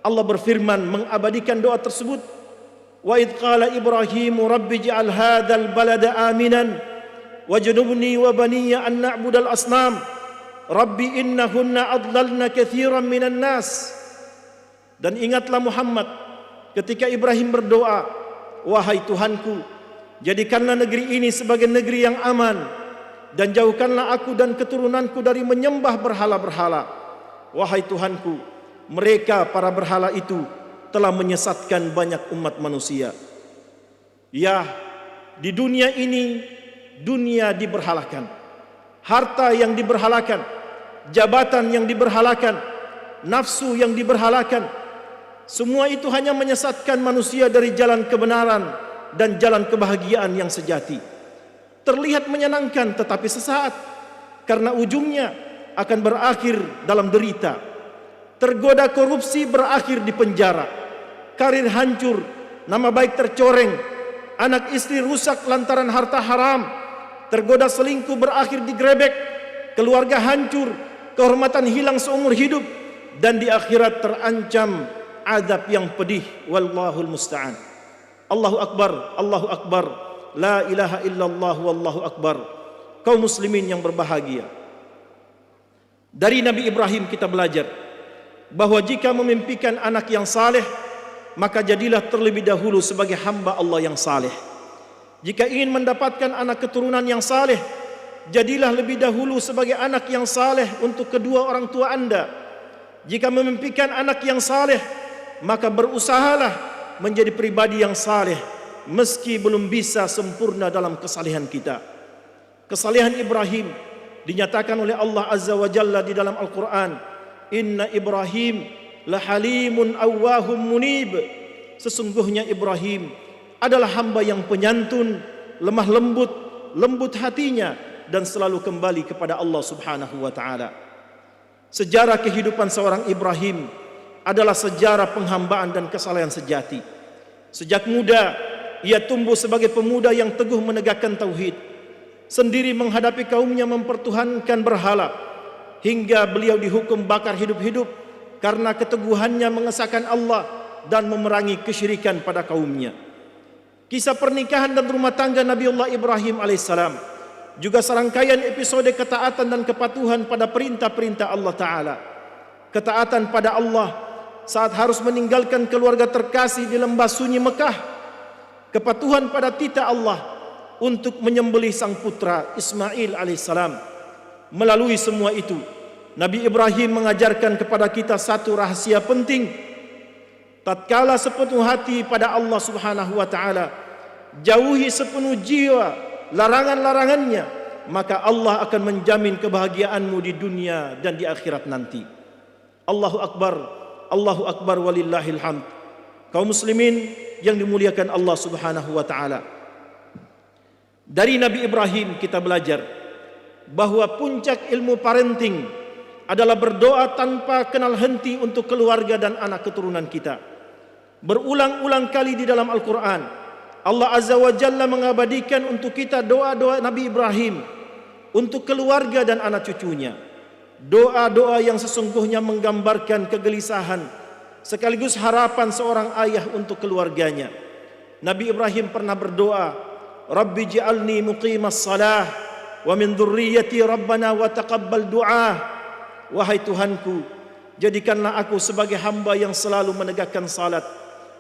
E: Allah berfirman mengabadikan doa tersebut, "Wa idh qala Ibrahim rabbi ij'al hadzal balada aminan wajnubni wa baniya an na'budal asnam rabbi innahunna adlalna katsiran minan nas." Dan ingatlah Muhammad ketika Ibrahim berdoa, "Wahai Tuhanku, jadikanlah negeri ini sebagai negeri yang aman dan jauhkanlah aku dan keturunanku dari menyembah berhala-berhala. Wahai Tuhanku, mereka para berhala itu telah menyesatkan banyak umat manusia." Ya, di dunia ini dunia diberhalakan, harta yang diberhalakan, jabatan yang diberhalakan, nafsu yang diberhalakan, semua itu hanya menyesatkan manusia dari jalan kebenaran dan jalan kebahagiaan yang sejati. Terlihat menyenangkan tetapi sesaat, karena ujungnya akan berakhir dalam derita. Tergoda korupsi berakhir di penjara, karir hancur, nama baik tercoreng, anak istri rusak lantaran harta haram, tergoda selingkuh berakhir digrebek, keluarga hancur, kehormatan hilang seumur hidup, dan di akhirat terancam azab yang pedih. Wallahul musta'an. Allahu Akbar, Allahu Akbar, la ilaha illallah wallahu akbar. Kaum muslimin yang berbahagia, Dari Nabi Ibrahim kita belajar bahwa jika memimpikan anak yang saleh, maka jadilah terlebih dahulu sebagai hamba Allah yang saleh. Jika ingin mendapatkan anak keturunan yang saleh, jadilah lebih dahulu sebagai anak yang saleh untuk kedua orang tua Anda. Jika memimpikan anak yang saleh, maka berusahalah menjadi pribadi yang saleh, meski belum bisa sempurna dalam kesalehan kita. Kesalehan Ibrahim dinyatakan oleh Allah Azza wa Jalla di dalam Al-Quran. Inna Ibrahim lahalimun awwahum munib. Sesungguhnya Ibrahim adalah hamba yang penyantun, lemah lembut, lembut hatinya, dan selalu kembali kepada Allah Subhanahu wa ta'ala. Sejarah kehidupan seorang Ibrahim adalah sejarah penghambaan dan kesalehan sejati. Sejak muda ia tumbuh sebagai pemuda yang teguh menegakkan tauhid, sendiri menghadapi kaumnya mempertuhankan berhala, hingga beliau dihukum bakar hidup-hidup karena keteguhannya mengesahkan Allah dan memerangi kesyirikan pada kaumnya. Kisah pernikahan dan rumah tangga Nabiullah Ibrahim alaihissalam juga serangkaian episode ketaatan dan kepatuhan pada perintah-perintah Allah Ta'ala. Ketaatan pada Allah saat harus meninggalkan keluarga terkasih di lembah sunyi Mekah. Kepatuhan pada titah Allah untuk menyembelih sang putra Ismail alaihissalam. Melalui semua itu, Nabi Ibrahim mengajarkan kepada kita satu rahasia penting. Tatkala sepenuh hati pada Allah Subhanahu wa ta'ala, jauhi sepenuh jiwa larangan-larangannya, maka Allah akan menjamin kebahagiaanmu di dunia dan di akhirat nanti. Allahu Akbar, Allahu Akbar walillahil hamd. Kaum muslimin yang dimuliakan Allah Subhanahu wa ta'ala, dari Nabi Ibrahim kita belajar bahwa puncak ilmu parenting adalah berdoa tanpa kenal henti untuk keluarga dan anak keturunan kita. Berulang-ulang kali di dalam Al-Quran, Allah Azza wa Jalla mengabadikan untuk kita doa-doa Nabi Ibrahim untuk keluarga dan anak cucunya. Doa-doa yang sesungguhnya menggambarkan kegelisahan sekaligus harapan seorang ayah untuk keluarganya. Nabi Ibrahim pernah berdoa, Rabbi ja'alni muqimas salah wa min dhurriyyati rabbana wa taqabbal du'a. Wahai Tuhanku, jadikanlah aku sebagai hamba yang selalu menegakkan salat,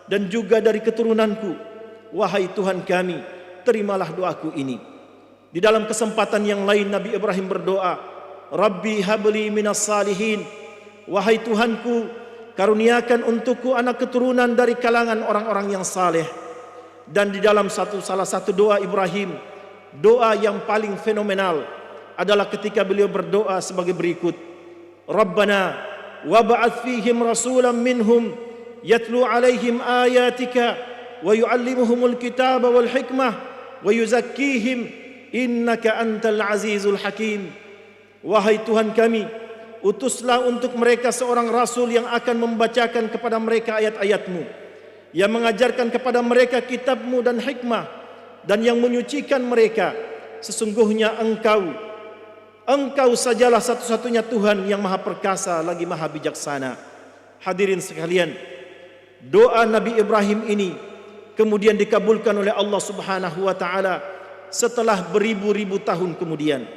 E: dan juga dari keturunanku. Wahai Tuhan kami, terimalah doaku ini. Di dalam kesempatan yang lain Nabi Ibrahim berdoa, Rabbi habli minas salihin. Wahai Tuhanku, karuniakan untukku anak keturunan dari kalangan orang-orang yang saleh. Dan di dalam salah satu doa Ibrahim, doa yang paling fenomenal adalah ketika beliau berdoa sebagai berikut. Rabbana wab'ath fihim rasulan minhum yatlu alaihim ayatika wa yu'allimuhumul kitaba wal hikmah wa yuzakkihim innaka antal azizul hakim. Wahai Tuhan kami, utuslah untuk mereka seorang rasul yang akan membacakan kepada mereka ayat-ayat-Mu, yang mengajarkan kepada mereka kitab-Mu dan hikmah, dan yang menyucikan mereka. Sesungguhnya Engkau sajalah satu-satunya Tuhan yang maha perkasa lagi maha bijaksana. Hadirin sekalian, doa Nabi Ibrahim ini kemudian dikabulkan oleh Allah Subhanahu wa ta'ala setelah beribu-ribu tahun kemudian,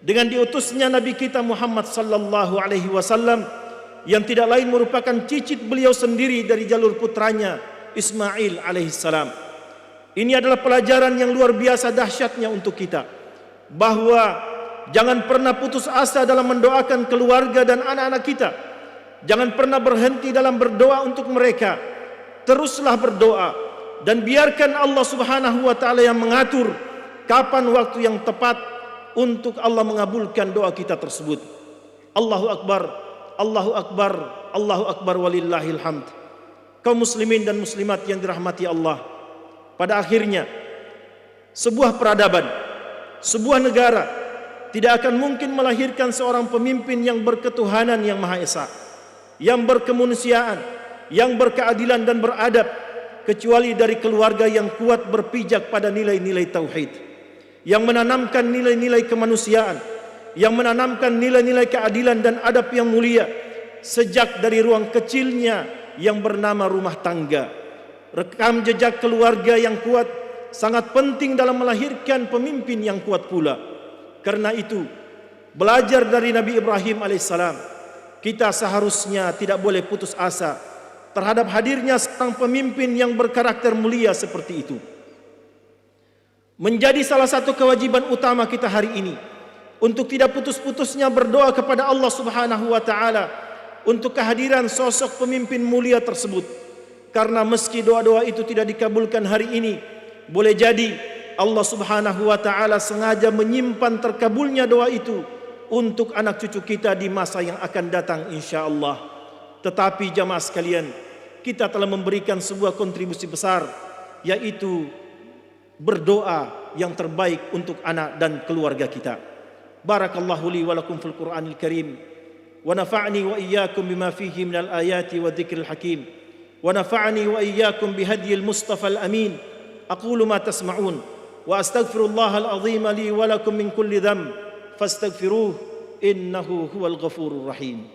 E: dengan diutusnya Nabi kita Muhammad sallallahu alaihi wasallam, yang tidak lain merupakan cicit beliau sendiri dari jalur putranya Ismail alaihissalam. Ini adalah pelajaran yang luar biasa dahsyatnya untuk kita, bahwa jangan pernah putus asa dalam mendoakan keluarga dan anak-anak kita. Jangan pernah berhenti dalam berdoa untuk mereka. Teruslah berdoa dan biarkan Allah Subhanahu wa ta'ala yang mengatur kapan waktu yang tepat untuk Allah mengabulkan doa kita tersebut. Allahu Akbar, Allahu Akbar, Allahu Akbar walillahil hamd. Kaum muslimin dan muslimat yang dirahmati Allah, pada akhirnya sebuah peradaban, sebuah negara tidak akan mungkin melahirkan seorang pemimpin yang berketuhanan yang Maha Esa, yang berkemanusiaan, yang berkeadilan dan beradab, kecuali dari keluarga yang kuat berpijak pada nilai-nilai tauhid, yang menanamkan nilai-nilai kemanusiaan, yang menanamkan nilai-nilai keadilan dan adab yang mulia sejak dari ruang kecilnya yang bernama rumah tangga. Rekam jejak keluarga yang kuat sangat penting dalam melahirkan pemimpin yang kuat pula. Karena itu, belajar dari Nabi Ibrahim alaihissalam, kita seharusnya tidak boleh putus asa terhadap hadirnya seorang pemimpin yang berkarakter mulia seperti itu. Menjadi salah satu kewajiban utama kita hari ini untuk tidak putus-putusnya berdoa kepada Allah Subhanahu wa taala untuk kehadiran sosok pemimpin mulia tersebut. Karena meski doa-doa itu tidak dikabulkan hari ini, boleh jadi Allah Subhanahu wa taala sengaja menyimpan terkabulnya doa itu untuk anak cucu kita di masa yang akan datang insyaallah. Tetapi jamaah sekalian, kita telah memberikan sebuah kontribusi besar, yaitu berdoa yang terbaik untuk anak dan keluarga kita. Barakallahu li wa lakum fil Qur'anil Karim, wa nafa'ni wa iyyakum bima fihi minal ayati wa dzikril hakim, wa nafa'ni wa iyyakum bihadiyil Mustafa al-amin. Aqulu ma tasma'un wa astaghfirullahal azim li wa lakum min kulli dhanb fastaghfiruhu innahu huwal ghafurur rahim.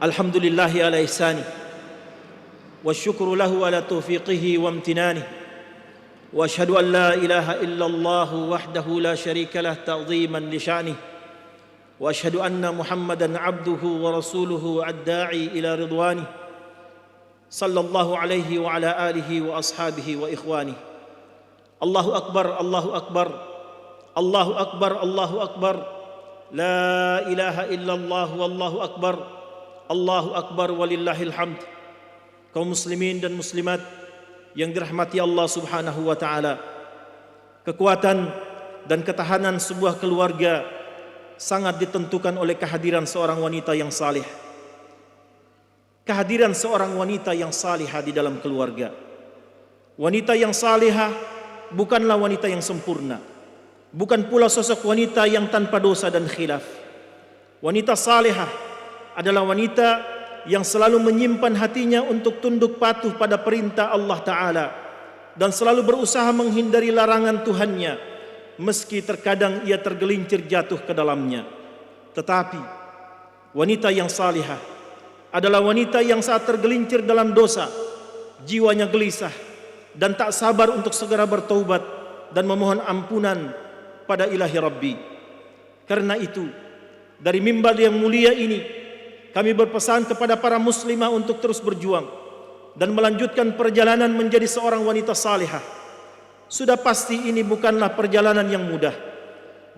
E: Alhamdulillahi ala ihsani wa syukru lahu ala taufiqihi wa amtinani wa ashhadu an la ilaha illallah wahdahu la syarika lah ta'ziman li sya'nih wa ashhadu anna Muhammadan abduhu wa rasuluhu ad-da'i ila ridwanih sallallahu alaihi wa ala alihi wa ashabihi wa ikhwanih. Allahu akbar, Allahu akbar, Allahu akbar, Allahu akbar, la ilaha illallah wallahu akbar, Allahu akbar walillahil hamd. Kaum muslimin dan muslimat yang dirahmati Allah Subhanahu wa taala, kekuatan dan ketahanan sebuah keluarga sangat ditentukan oleh kehadiran seorang wanita yang saleh. Kehadiran seorang wanita yang salihah di dalam keluarga. Wanita yang salihah bukanlah wanita yang sempurna, bukan pula sosok wanita yang tanpa dosa dan khilaf. Wanita salihah adalah wanita yang selalu menyimpan hatinya untuk tunduk patuh pada perintah Allah Ta'ala dan selalu berusaha menghindari larangan Tuhannya, meski terkadang ia tergelincir jatuh ke dalamnya. Tetapi wanita yang salihah adalah wanita yang saat tergelincir dalam dosa, jiwanya gelisah dan tak sabar untuk segera bertaubat dan memohon ampunan pada Ilahi Rabbi. Karena itu, dari mimbar yang mulia ini, kami berpesan kepada para muslimah untuk terus berjuang dan melanjutkan perjalanan menjadi seorang wanita salihah. Sudah pasti ini bukanlah perjalanan yang mudah.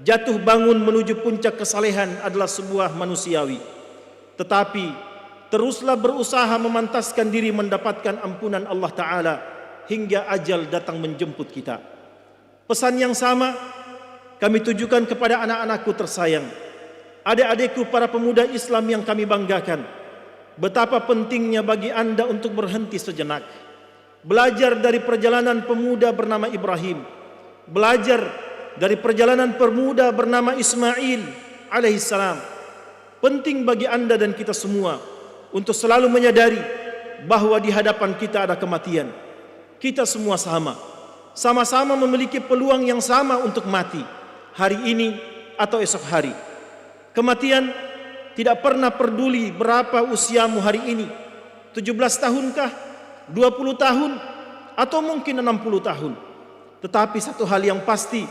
E: Jatuh bangun menuju puncak kesalehan adalah sebuah manusiawi. Tetapi teruslah berusaha memantaskan diri mendapatkan ampunan Allah Ta'ala hingga ajal datang menjemput kita. Pesan yang sama kami tujukan kepada anak-anakku tersayang, adik-adikku para pemuda Islam yang kami banggakan. Betapa pentingnya bagi anda untuk berhenti sejenak, belajar dari perjalanan pemuda bernama Ibrahim, belajar dari perjalanan pemuda bernama Ismail alaihissalam. Penting bagi anda dan kita semua untuk selalu menyadari bahwa di hadapan kita ada kematian. Kita semua sama-sama memiliki peluang yang sama untuk mati, hari ini atau esok hari. Kematian tidak pernah peduli berapa usiamu hari ini, 17 tahunkah, 20 tahun, atau mungkin 60 tahun. Tetapi satu hal yang pasti,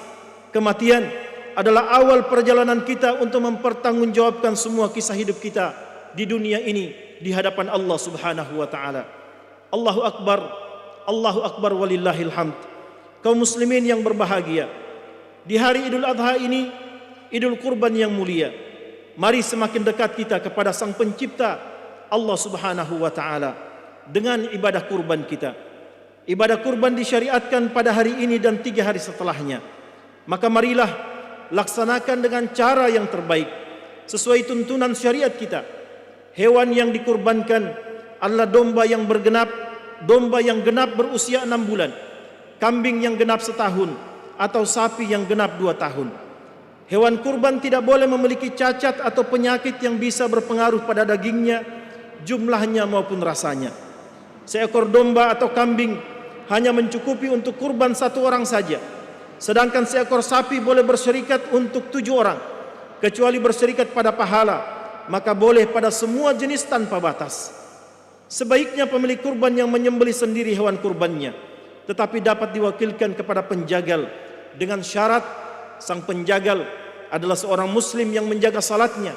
E: kematian adalah awal perjalanan kita untuk mempertanggungjawabkan semua kisah hidup kita di dunia ini di hadapan Allah Subhanahu wa taala. Allahu akbar, Allahu akbar walillahil hamd. Kaum muslimin yang berbahagia, di hari Idul Adha ini, Idul Kurban yang mulia, mari semakin dekat kita kepada Sang Pencipta Allah Subhanahu wa taala dengan ibadah kurban kita. Ibadah kurban disyariatkan pada hari ini dan 3 hari setelahnya. Maka marilah laksanakan dengan cara yang terbaik sesuai tuntunan syariat kita. Hewan yang dikurbankan adalah domba yang genap berusia 6 bulan, kambing yang genap setahun, atau sapi yang genap 2 tahun. Hewan kurban tidak boleh memiliki cacat atau penyakit yang bisa berpengaruh pada dagingnya, jumlahnya maupun rasanya. Seekor domba atau kambing hanya mencukupi untuk kurban 1 orang saja. Sedangkan seekor sapi boleh berserikat untuk 7 orang, kecuali berserikat pada pahala, maka boleh pada semua jenis tanpa batas. Sebaiknya pemilik kurban yang menyembelih sendiri hewan kurbannya, tetapi dapat diwakilkan kepada penjagal dengan syarat sang penjagal adalah seorang muslim yang menjaga salatnya,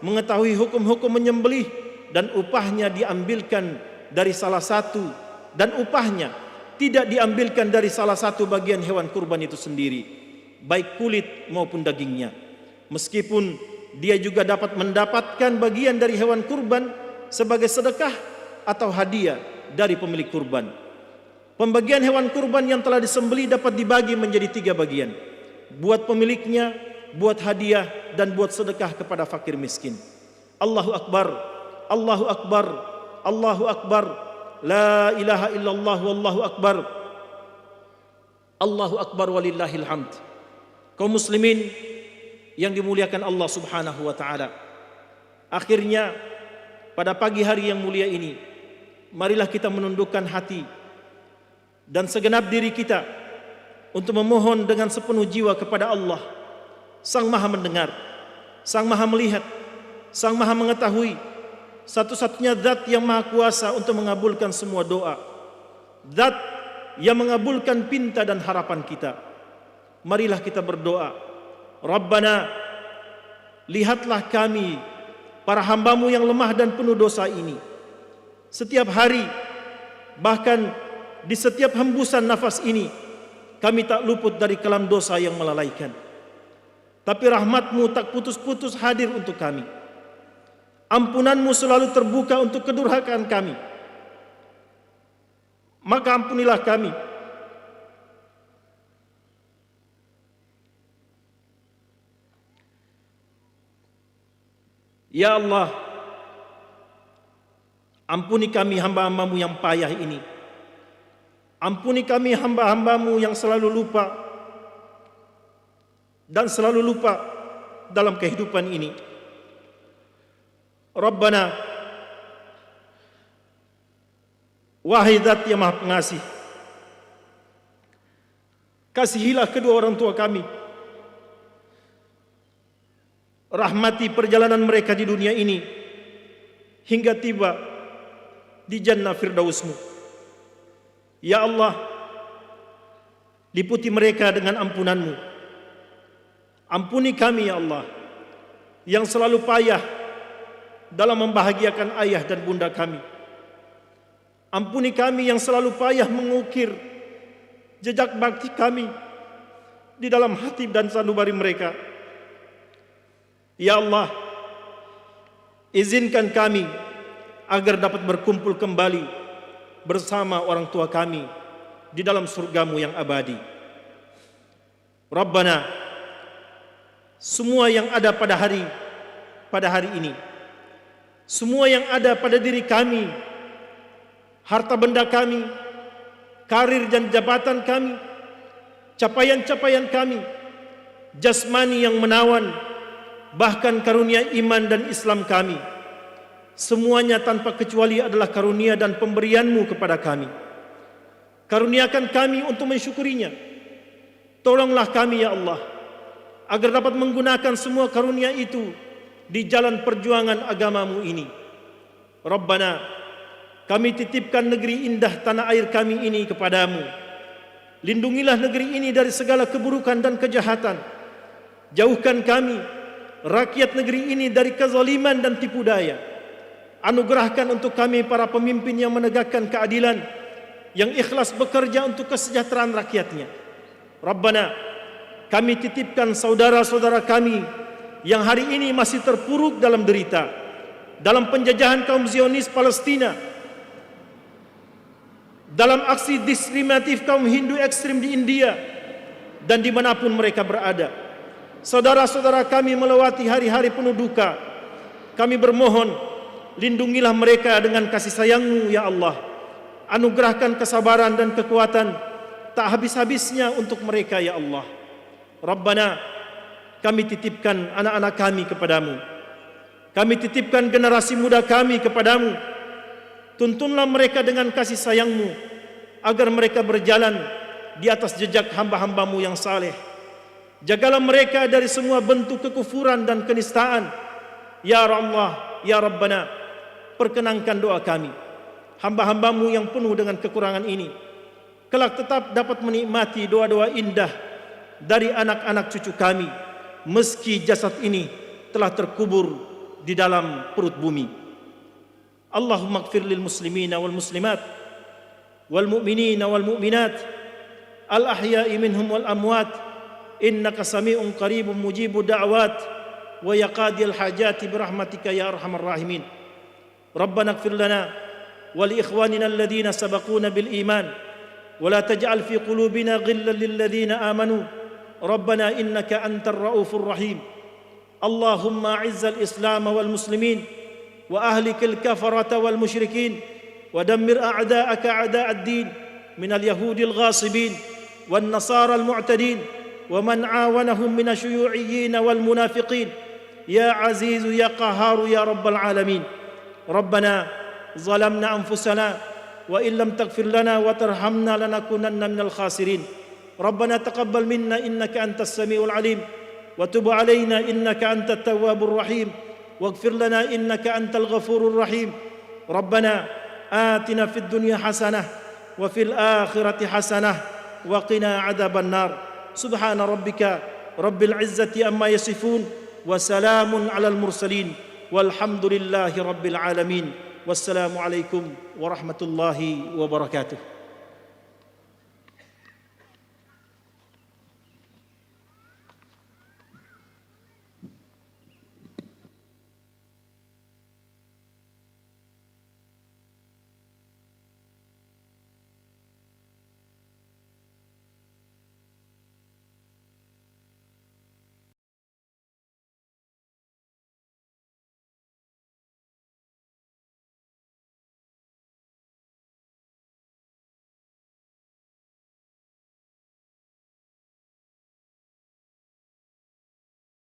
E: mengetahui hukum-hukum menyembelih, dan upahnya diambilkan dari salah satu tidak diambilkan dari salah satu bagian hewan kurban itu sendiri, baik kulit maupun dagingnya. Meskipun dia juga dapat mendapatkan bagian dari hewan kurban sebagai sedekah atau hadiah dari pemilik kurban. Pembagian hewan kurban yang telah disembelih dapat dibagi menjadi 3 bagian, buat pemiliknya, buat hadiah, dan buat sedekah kepada fakir miskin. Allahu Akbar, Allahu Akbar, Allahu Akbar, la ilaha illallah, wallahu akbar, Allahu Akbar walillahil hamd. Kaum muslimin yang dimuliakan Allah Subhanahu wa taala, akhirnya pada pagi hari yang mulia ini, marilah kita menundukkan hati dan segenap diri kita untuk memohon dengan sepenuh jiwa kepada Allah, Sang Maha Mendengar, Sang Maha Melihat, Sang Maha Mengetahui, satu-satunya zat yang maha kuasa untuk mengabulkan semua doa, zat yang mengabulkan pinta dan harapan kita. Marilah kita berdoa. Rabbana, lihatlah kami, para hamba-Mu yang lemah dan penuh dosa ini. Setiap hari, bahkan di setiap hembusan nafas ini, kami tak luput dari kelam dosa yang melalaikan. Tapi rahmat-Mu tak putus-putus hadir untuk kami. Ampunan-Mu selalu terbuka untuk kedurhakaan kami. Maka ampunilah kami. Ya Allah, ampuni kami hamba-hamba-Mu yang payah ini. Ampuni kami hamba-hamba-Mu yang selalu lupa dan selalu lupa dalam kehidupan ini. Rabbana, wahai Zat yang Maha Pengasih, kasihilah kedua orang tua kami. Rahmati perjalanan mereka di dunia ini hingga tiba di jannah firdaus-Mu. Ya Allah, liputi mereka dengan ampunan-Mu. Ampuni kami ya Allah, yang selalu payah dalam membahagiakan ayah dan bunda kami. Ampuni kami yang selalu payah mengukir jejak bakti kami di dalam hati dan sanubari mereka. Ya Allah, izinkan kami agar dapat berkumpul kembali bersama orang tua kami di dalam surga-Mu yang abadi. Rabbana, semua yang ada pada hari ini, semua yang ada pada diri kami, harta benda kami, karir dan jabatan kami, capaian-capaian kami, jasmani yang menawan, bahkan karunia iman dan Islam kami, semuanya tanpa kecuali adalah karunia dan pemberian-Mu kepada kami. Karuniakan kami untuk mensyukurinya. Tolonglah kami ya Allah, agar dapat menggunakan semua karunia itu di jalan perjuangan agama-Mu ini. Rabbana, kami titipkan negeri indah tanah air kami ini kepadamu. Lindungilah negeri ini dari segala keburukan dan kejahatan. Jauhkan kami, rakyat negeri ini, dari kezaliman dan tipu daya. Anugerahkan untuk kami para pemimpin yang menegakkan keadilan, yang ikhlas bekerja untuk kesejahteraan rakyatnya. Rabbana, kami titipkan saudara-saudara kami yang hari ini masih terpuruk dalam derita, dalam penjajahan kaum Zionis Palestina, dalam aksi diskriminatif kaum Hindu ekstrim di India, dan dimanapun mereka berada. Saudara-saudara kami melewati hari-hari penuh duka. Kami bermohon, lindungilah mereka dengan kasih sayang-Mu ya Allah. Anugerahkan kesabaran dan kekuatan tak habis-habisnya untuk mereka ya Allah. Rabbana, kami titipkan anak-anak kami kepadamu. Kami titipkan generasi muda kami kepadamu. Tuntunlah mereka dengan kasih sayang-Mu, agar mereka berjalan di atas jejak hamba-hambamu yang saleh. Jagalah mereka dari semua bentuk kekufuran dan kenistaan. Ya Allah, Ya Rabbana, perkenankan doa kami. Hamba-hambamu yang penuh dengan kekurangan ini kelak tetap dapat menikmati doa-doa indah dari anak-anak cucu kami, meski jasad ini telah terkubur di dalam perut bumi. Allahumma ighfir lil muslimina wal muslimat wal mu'minina wal mu'minat al ahya'i minhum wal amwat innaka sami'un qaribun mujibud da'wat wa yaqadil hajati birahmatika ya arhamar rahimin. Rabbana ighfir lana wa li ikhwanina alladhina sabaquna bil iman wa la taj'al fi qulubina ghillan lil ladzina amanu rabbana innaka antar raufur rahim. Allahumma a'izzal islam wal muslimin wa ahlikil kafarata wal musyrikin wa dammir a'da'aka a'da'ad din min al yahudil ghasibin wan nasara al mu'tadin wa man awanahum min asyuyu'iyyin wal munafiqin ya aziz ya qahhar ya rabbal alamin. Rabbana zalamna anfusana wa in lam taghfir lana wa tarhamna lanakunanna minal khasirin. Rabbana taqabbal minna innaka antas samiul alim wa tub alaina innaka antat tawwabur rahim waghfir lana innaka antal ghafurur rahim. Rabbana atina fid dunya hasanah wa fil akhirati hasanah wa qina adzaban nar. Subhana rabbika rabbil izzati amma yasifun wa salamun alal mursalin walhamdulillahi rabbil alamin. Wassalamu alaikum warahmatullahi wabarakatuh.